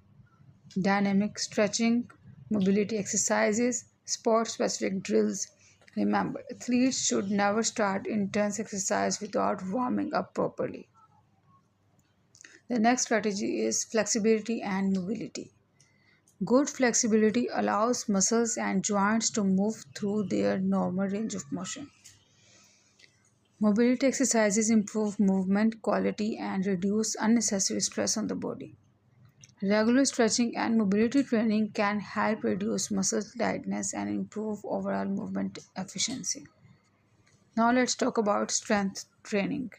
dynamic stretching, mobility exercises, sport-specific drills. Remember, athletes should never start intense exercise without warming up properly. The next strategy is flexibility and mobility. Good flexibility allows muscles and joints to move through their normal range of motion. Mobility exercises improve movement quality and reduce unnecessary stress on the body. Regular stretching and mobility training can help reduce muscle tightness and improve overall movement efficiency. Now let's talk about strength training.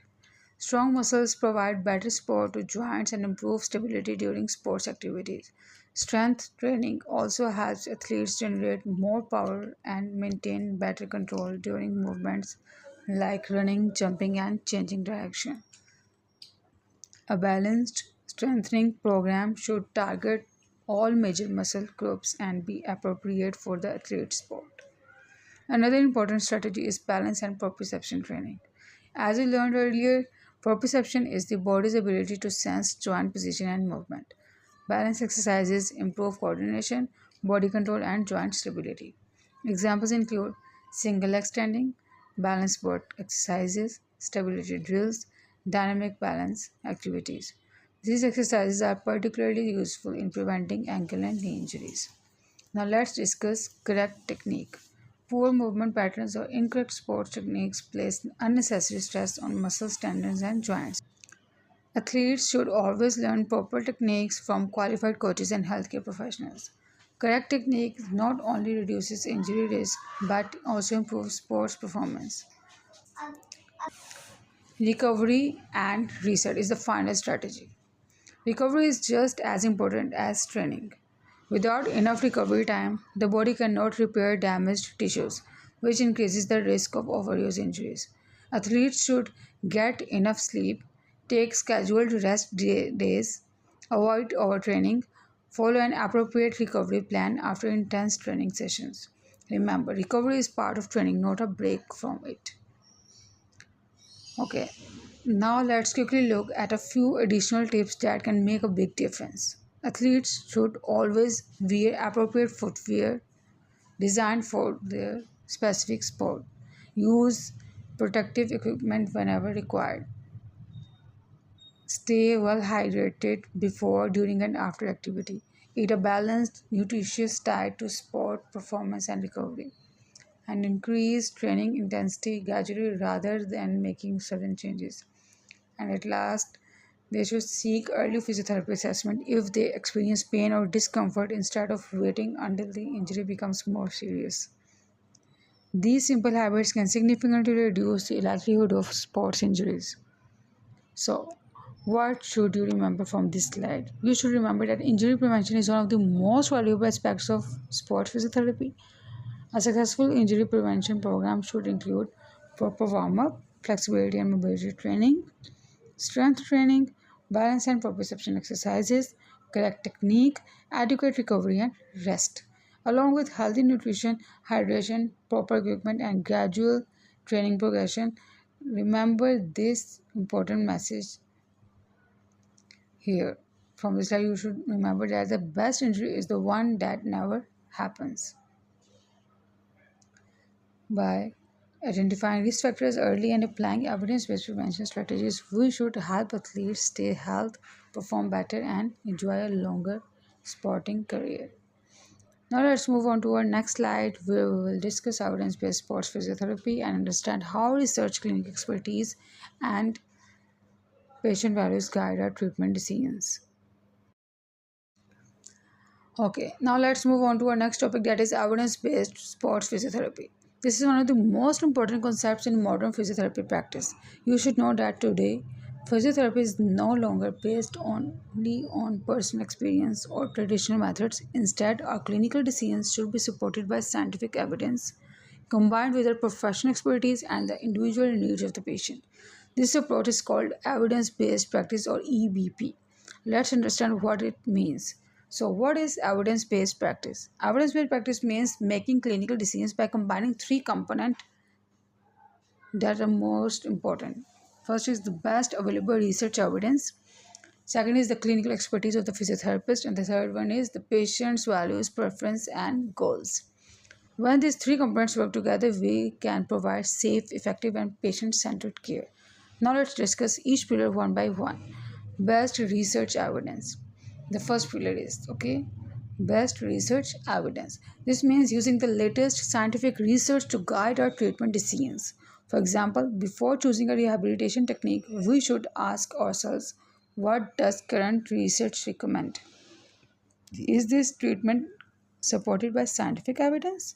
Strong muscles provide better support to joints and improve stability during sports activities. Strength training also helps athletes generate more power and maintain better control during movements like running, jumping, and changing direction. A balanced strengthening program should target all major muscle groups and be appropriate for the athlete's sport. Another important strategy is balance and proprioception training. As we learned earlier, Proprioception is the body's ability to sense joint position and movement. Balance exercises improve coordination, body control, and joint stability. Examples include single leg standing, balance board exercises, stability drills, dynamic balance activities. These exercises are particularly useful in preventing ankle and knee injuries. Now let's discuss correct technique. Poor movement patterns or incorrect sports techniques place unnecessary stress on muscles, tendons, and joints. Athletes should always learn proper techniques from qualified coaches and healthcare professionals. Correct technique not only reduces injury risk but also improves sports performance. Recovery and reset is the final strategy. Recovery is just as important as training. Without enough recovery time, the body cannot repair damaged tissues, which increases the risk of overuse injuries. Athletes should get enough sleep, take scheduled rest days, avoid overtraining, follow an appropriate recovery plan after intense training sessions. Remember, recovery is part of training, not a break from it. Okay, now let's quickly look at a few additional tips that can make a big difference. Athletes should always wear appropriate footwear designed for their specific sport. Use protective equipment whenever required. Stay well hydrated before, during, and after activity. Eat a balanced, nutritious diet to support performance and recovery. And increase training intensity gradually rather than making sudden changes. And at last, they should seek early physiotherapy assessment if they experience pain or discomfort instead of waiting until the injury becomes more serious. These simple habits can significantly reduce the likelihood of sports injuries. So, what should you remember from this slide? You should remember that injury prevention is one of the most valuable aspects of sports physiotherapy. A successful injury prevention program should include proper warm up, flexibility and mobility training, strength training, balance and proprioception exercises, correct technique, adequate recovery, and rest, along with healthy nutrition, hydration, proper equipment, and gradual training progression. Remember this important message here. From this slide, you should remember that the best injury is the one that never happens. By identifying risk factors early and applying evidence-based prevention strategies, we should help athletes stay healthy, perform better, and enjoy a longer sporting career. Now let's move on to our next slide where we will discuss evidence-based sports physiotherapy and understand how research, clinical expertise, and patient values guide our treatment decisions. Okay, now let's move on to our next topic, that is evidence-based sports physiotherapy. This is one of the most important concepts in modern physiotherapy practice. You should know that today, physiotherapy is no longer based only on personal experience or traditional methods. Instead, our clinical decisions should be supported by scientific evidence combined with our professional expertise and the individual needs of the patient. This approach is called evidence-based practice or EBP. Let's understand what it means. So, what is evidence based practice? Evidence based practice means making clinical decisions by combining three components that are most important. First is the best available research evidence. Second is the clinical expertise of the physiotherapist. And the third one is the patient's values, preference, and goals. When these three components work together, we can provide safe, effective, and patient centered care. Now, let's discuss each pillar one by one. Best research evidence. The first pillar is best research evidence. This means using the latest scientific research to guide our treatment decisions. For example, before choosing a rehabilitation technique, we should ask ourselves, what does current research recommend? Is this treatment supported by scientific evidence?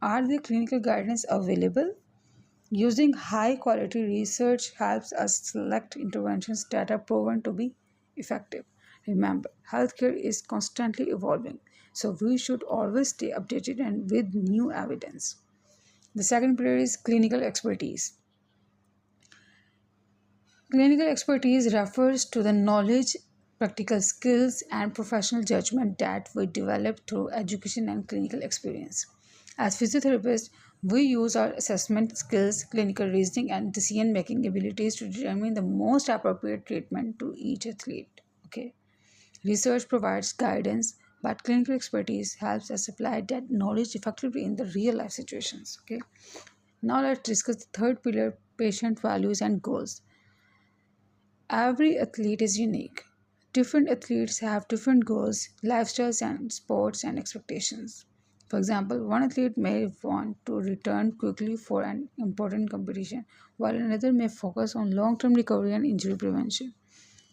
Are the clinical guidance available? Using high quality research helps us select interventions that are proven to be effective. Remember, healthcare is constantly evolving, so we should always stay updated and with new evidence. The second pillar is clinical expertise. Clinical expertise refers to the knowledge, practical skills, and professional judgment that we develop through education and clinical experience. As physiotherapists, We use our assessment skills, clinical reasoning, and decision making abilities to determine the most appropriate treatment to each athlete. Okay. Research provides guidance, but clinical expertise helps us apply that knowledge effectively in the real life situations. Okay. Now let's discuss the third pillar, patient values and goals. Every athlete is unique. Different athletes have different goals, lifestyles, and sports and expectations. For example, one athlete may want to return quickly for an important competition, while another may focus on long term recovery and injury prevention.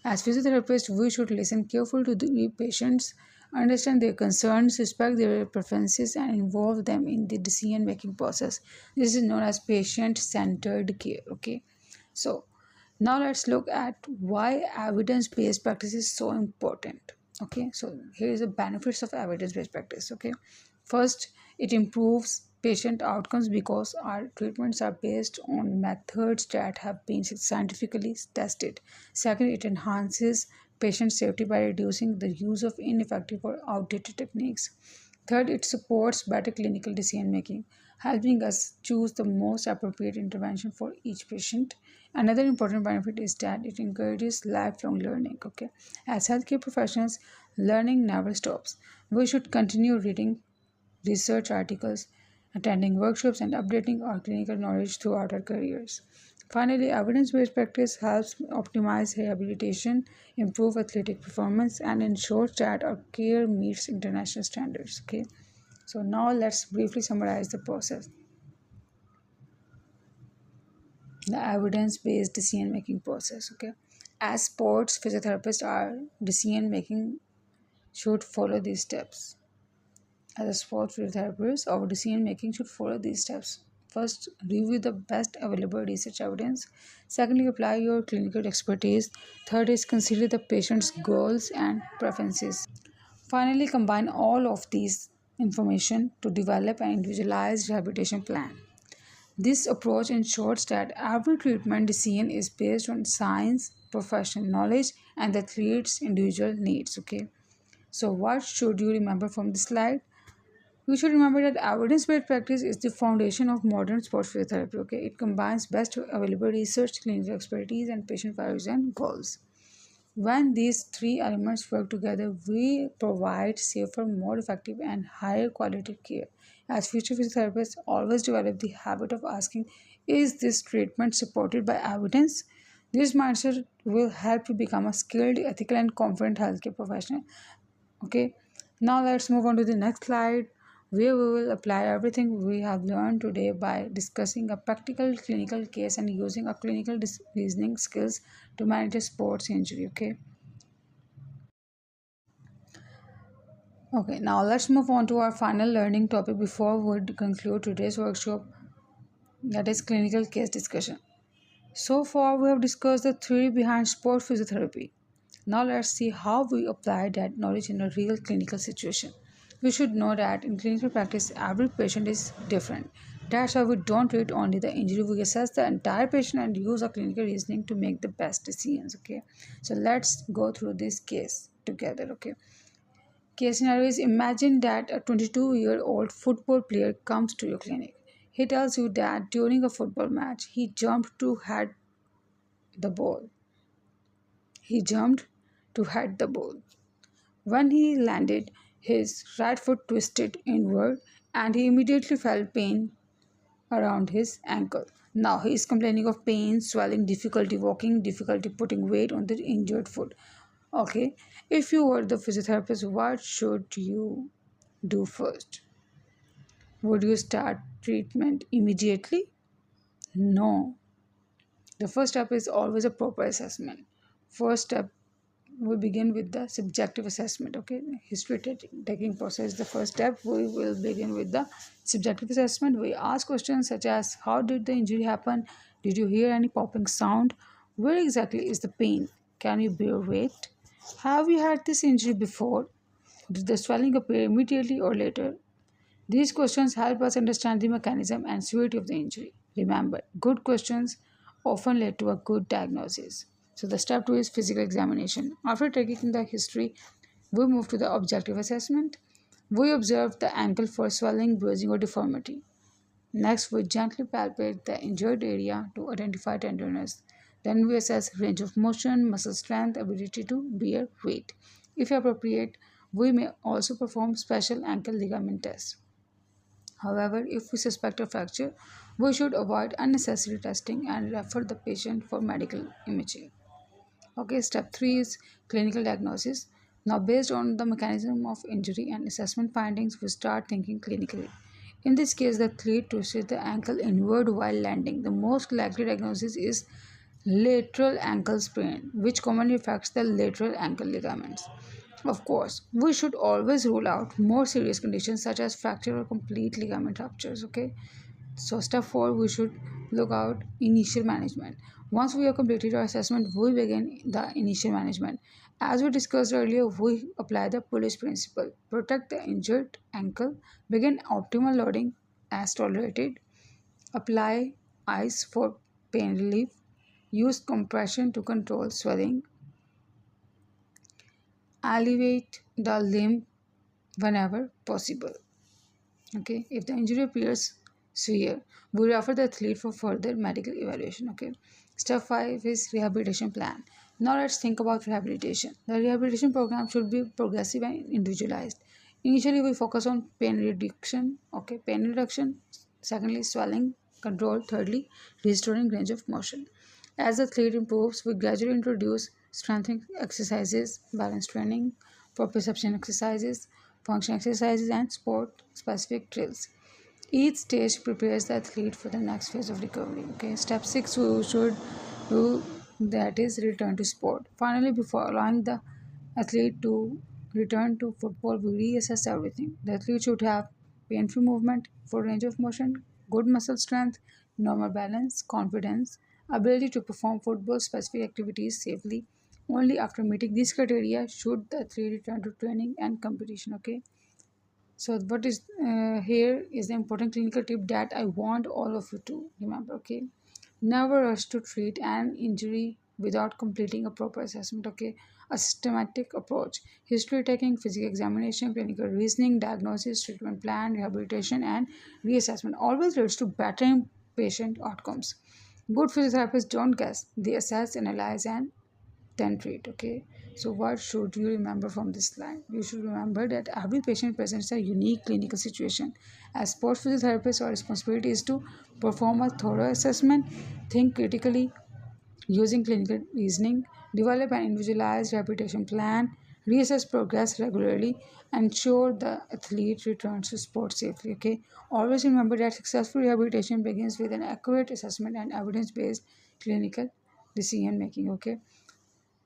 As physiotherapists, we should listen carefully to the patients, understand their concerns, respect their preferences, and involve them in the decision making process. This is known as patient centered care. Okay, so now let's look at why evidence based practice is so important. Okay, so here is the benefits of evidence based practice. Okay, first, it improves patient outcomes because our treatments are based on methods that have been scientifically tested. Second, it enhances patient safety by reducing the use of ineffective or outdated techniques. Third, it supports better clinical decision making, helping us choose the most appropriate intervention for each patient. Another important benefit is that it encourages lifelong learning. Okay, as healthcare professionals, learning never stops. We should continue reading research articles, attending workshops, and updating our clinical knowledge throughout our careers. Finally, evidence based practice helps optimize rehabilitation, improve athletic performance, and ensures that our care meets international standards. Okay, so now let's briefly summarize the process. The evidence based decision making process. Okay, as sports physiotherapists, our decision making should follow these steps. As a sports physiotherapist, our decision making should follow these steps. First, review the best available research evidence. Secondly, apply your clinical expertise. Third is consider the patient's goals and preferences. Finally, combine all of these information to develop an individualized rehabilitation plan. This approach ensures that every treatment decision is based on science, professional knowledge, and the athlete's individual needs. Okay. So, what should you remember from this slide? We should remember that evidence-based practice is the foundation of modern sports physiotherapy. Okay, it combines best available research, clinical expertise, and patient values and goals. When these three elements work together, we provide safer, more effective, and higher quality care. As future physiotherapists, always develop the habit of asking, "Is this treatment supported by evidence?" This mindset will help you become a skilled, ethical, and confident healthcare professional. Okay, now let's move on to the next slide where we will apply everything we have learned today by discussing a practical clinical case and using our clinical reasoning skills to manage a sports injury. Okay, now let's move on to our final learning topic before we conclude today's workshop, that is clinical case discussion. So far, we have discussed the theory behind sport physiotherapy. Now, let's see how we apply that knowledge in a real clinical situation. We should know that in clinical practice, every patient is different. That's why we don't treat only the injury, we assess the entire patient and use our clinical reasoning to make the best decisions. Okay, so let's go through this case together. Okay, case scenario is, imagine that a 22-year-old football player comes to your clinic. He tells you that during a football match, he jumped to head the ball. He jumped to head the ball. When he landed, his right foot twisted inward and he immediately felt pain around his ankle. Now he is complaining of pain, swelling, difficulty walking, difficulty putting weight on the injured foot. Okay, if you were the physiotherapist, what should you do first? Would you start treatment immediately? No. The first step is always a proper assessment. First step, we begin with the subjective assessment. Okay, history taking process is the first step. We will begin with the subjective assessment. We ask questions such as, how did the injury happen? Did you hear any popping sound? Where exactly is the pain? Can you bear weight? Have you had this injury before? Did the swelling appear immediately or later? These questions help us understand the mechanism and severity of the injury. Remember, good questions often lead to a good diagnosis. So the step 2 is physical examination. After taking the history, we move to the objective assessment. We observe the ankle for swelling, bruising, or deformity. Next, we gently palpate the injured area to identify tenderness. Then we assess range of motion, muscle strength, ability to bear weight. If appropriate, we may also perform special ankle ligament tests. However, if we suspect a fracture, we should avoid unnecessary testing and refer the patient for medical imaging. Okay, step 3 is clinical diagnosis. Now, based on the mechanism of injury and assessment findings, we start thinking clinically. In this case, the athlete twisted the ankle inward while landing. The most likely diagnosis is lateral ankle sprain, which commonly affects the lateral ankle ligaments. Of course, we should always rule out more serious conditions such as fracture or complete ligament ruptures. Okay, so step 4, we should look out initial management. Once we have completed our assessment, we begin the initial management. As we discussed earlier, we apply the pull principle. Protect the injured ankle, begin optimal loading as tolerated, apply ice for pain relief, use compression to control swelling, alleviate the limb whenever possible. Okay, if the injury appears severe, we refer the athlete for further medical evaluation. Okay, step 5 is rehabilitation plan. Now let's think about rehabilitation. The rehabilitation program should be progressive and individualized. Initially, we focus on pain reduction. Okay, pain reduction. Secondly, swelling control. Thirdly, restoring range of motion. As the athlete improves, we gradually introduce strengthening exercises, balance training, proprioception exercises, function exercises, and sport specific drills. Each stage prepares the athlete for the next phase of recovery. Okay, step 6 we should do, that is return to sport. Finally, before allowing the athlete to return to football, we reassess everything. The athlete should have pain-free movement, full range of motion, good muscle strength, normal balance, confidence, ability to perform football specific activities safely. Only after meeting these criteria should the athlete return to training and competition. Okay, so what is here is the important clinical tip that I want all of you to remember. Okay, never rush to treat an injury without completing a proper assessment. Okay, a systematic approach, history taking, physical examination, clinical reasoning, diagnosis, treatment plan, rehabilitation, and reassessment always leads to better patient outcomes. Good physiotherapists don't guess; they assess, analyze, and then treat. Okay, so what should you remember from this slide? You should remember that every patient presents a unique clinical situation. As sports physiotherapists, our responsibility is to perform a thorough assessment, think critically using clinical reasoning, develop an individualized rehabilitation plan, reassess progress regularly, ensure the athlete returns to sport safely. Okay, always remember that successful rehabilitation begins with an accurate assessment and evidence-based clinical decision making. Okay,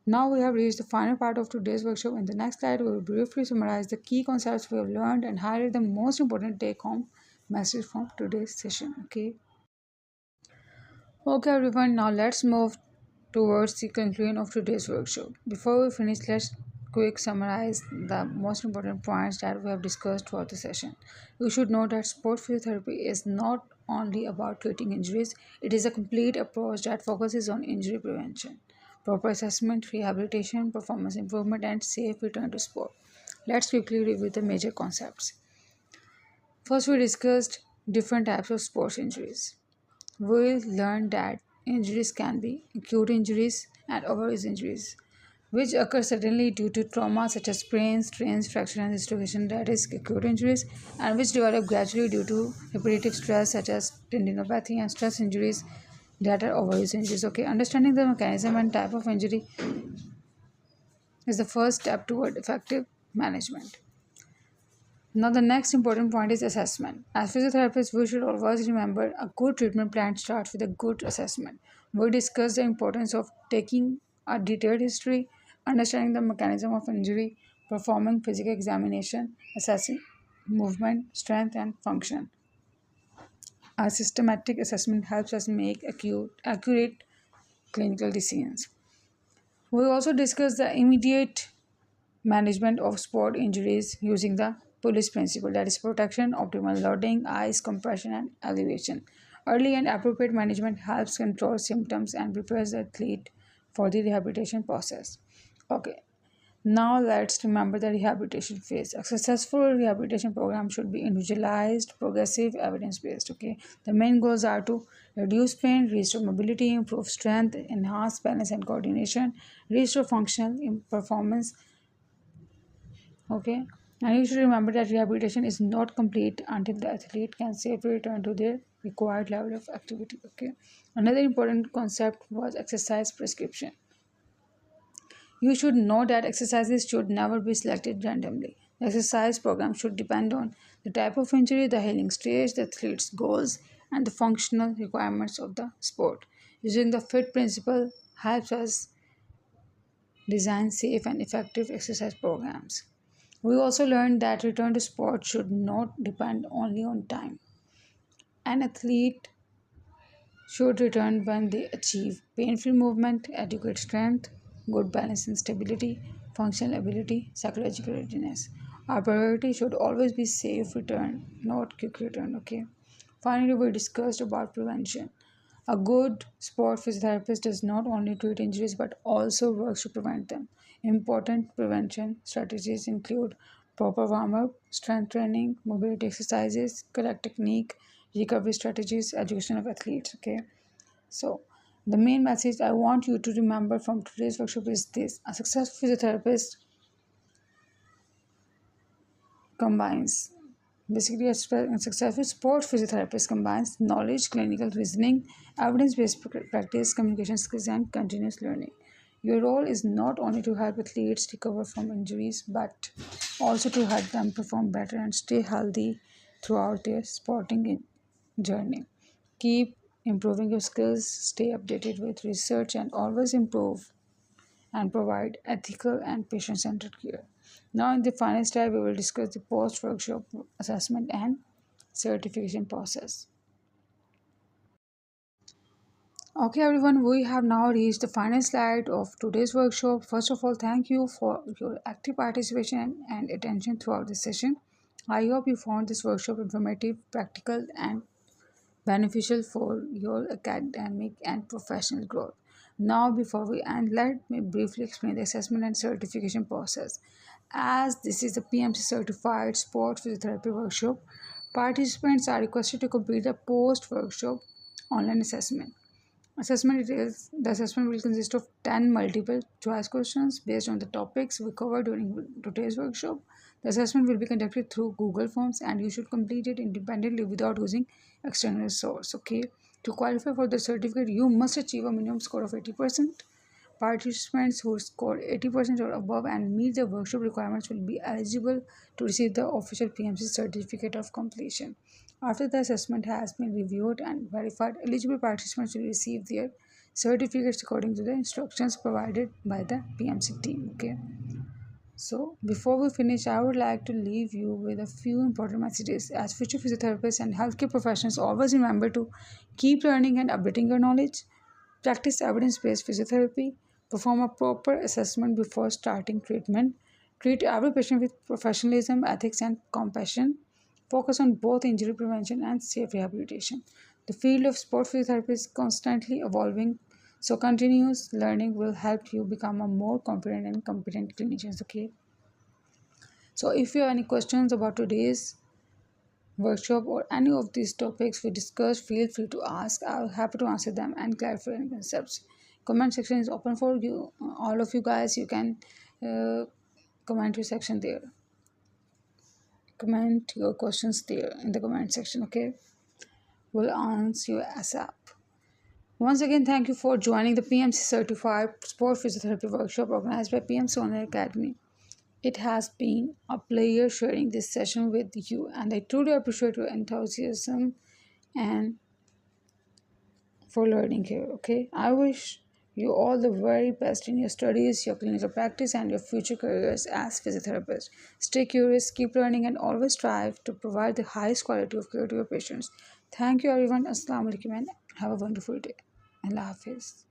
now we have reached the final part of today's workshop. In the next slide, we will briefly summarize the key concepts we have learned and highlight the most important take-home message from today's session. Okay, everyone. Now let's move towards the conclusion of today's workshop. Before we finish, let's quick summarize the most important points that we have discussed throughout the session. You should know that sports physiotherapy is not only about treating injuries; it is a complete approach that focuses on injury prevention, proper assessment, rehabilitation, performance improvement, and safe return to sport. Let's quickly review the major concepts. First, we discussed different types of sports injuries. We learned that injuries can be acute injuries and overuse injuries, which occur suddenly due to trauma such as sprains, strains, fracture, and dislocation, that is acute injuries, and which develop gradually due to repetitive stress such as tendinopathy, and stress injuries that are overuse injuries. Okay, understanding the mechanism and type of injury is the first step toward effective management. Now, the next important point is assessment. As physiotherapists, we should always remember a good treatment plan starts with a good assessment. We discuss the importance of taking a detailed history, understanding the mechanism of injury, performing physical examination, assessing movement, strength, and function. A systematic assessment helps us make accurate clinical decisions. We also discuss the immediate management of sport injuries using the police principle, that is protection, optimal loading, ice compression, and elevation. Early and appropriate management helps control symptoms and prepares the athlete for the rehabilitation process. Okay, Now let's remember the rehabilitation phase. A successful rehabilitation program should be individualized, progressive, evidence-based. Okay, the main goals are to reduce pain, restore mobility, improve strength, enhance balance and coordination, restore functional performance. Okay, and you should remember that rehabilitation is not complete until the athlete can safely return to their required level of activity. Okay, another important concept was exercise prescription. You should know that exercises should never be selected randomly. The exercise program should depend on the type of injury, the healing stage, the athlete's goals, and the functional requirements of the sport. Using the FIT principle helps us design safe and effective exercise programs. We also learned that return to sport should not depend only on time. An athlete should return when they achieve pain-free movement, adequate strength, good balance and stability, functional ability, psychological readiness. Our priority should always be safe return, not quick return. Okay. Finally, we discussed about prevention. A good sport physiotherapist does not only treat injuries but also works to prevent them. Important prevention strategies include proper warm up, strength training, mobility exercises, correct technique, recovery strategies, education of athletes. Okay, so the main message I want you to remember from today's workshop is this: a successful physiotherapist combines basically a successful sports physiotherapist combines knowledge, clinical reasoning, evidence-based practice, communication skills, and continuous learning. Your role is not only to help athletes recover from injuries, but also to help them perform better and stay healthy throughout their sporting journey. Keep improving your skills, stay updated with research, and always improve and provide ethical and patient centered care. Now, in the final step, we will discuss the post workshop assessment and certification process. Okay, everyone, we have now reached the final slide of today's workshop. First of all, thank you for your active participation and attention throughout the session. I hope you found this workshop informative, practical, and beneficial for your academic and professional growth. Now, before we end, let me briefly explain the assessment and certification process. As this is a PMC certified sport physiotherapy workshop, participants are requested to complete a post workshop online assessment. Assessment details. The assessment will consist of 10 multiple choice questions based on the topics we covered during today's workshop. The assessment will be conducted through Google Forms and you should complete it independently without using external source. Okay. To qualify for the certificate, you must achieve a minimum score of 80%. Participants who score 80% or above and meet the workshop requirements will be eligible to receive the official PMC certificate of completion. After the assessment has been reviewed and verified, eligible participants will receive their certificates according to the instructions provided by the PMC team. Okay. So, before we finish, I would like to leave you with a few important messages. As future physiotherapists and healthcare professionals, always remember to keep learning and updating your knowledge, practice evidence based physiotherapy, perform a proper assessment before starting treatment, treat every patient with professionalism, ethics, and compassion, focus on both injury prevention and safe rehabilitation. The field of sport physiotherapy is constantly evolving, so continuous learning will help you become a more confident and competent clinician. Okay. So if you have any questions about today's workshop or any of these topics we discussed, feel free to ask. I'll happy to answer them and clarify any concepts. Comment section is open for you, all of you guys. You can comment your section there. Comment your questions there in the comment section. Okay, we'll answer you ASAP. Once again, thank you for joining the PMC Certified Sport Physiotherapy Workshop organized by PMC Online Academy. It has been a pleasure sharing this session with you, and I truly appreciate your enthusiasm and for learning here. Okay, I wish you all the very best in your studies, your clinical practice, and your future careers as physiotherapist. Stay curious, keep learning, and always strive to provide the highest quality of care to your patients. Thank you, everyone. Assalamu alaikum, and have a wonderful day. Allah Hafiz.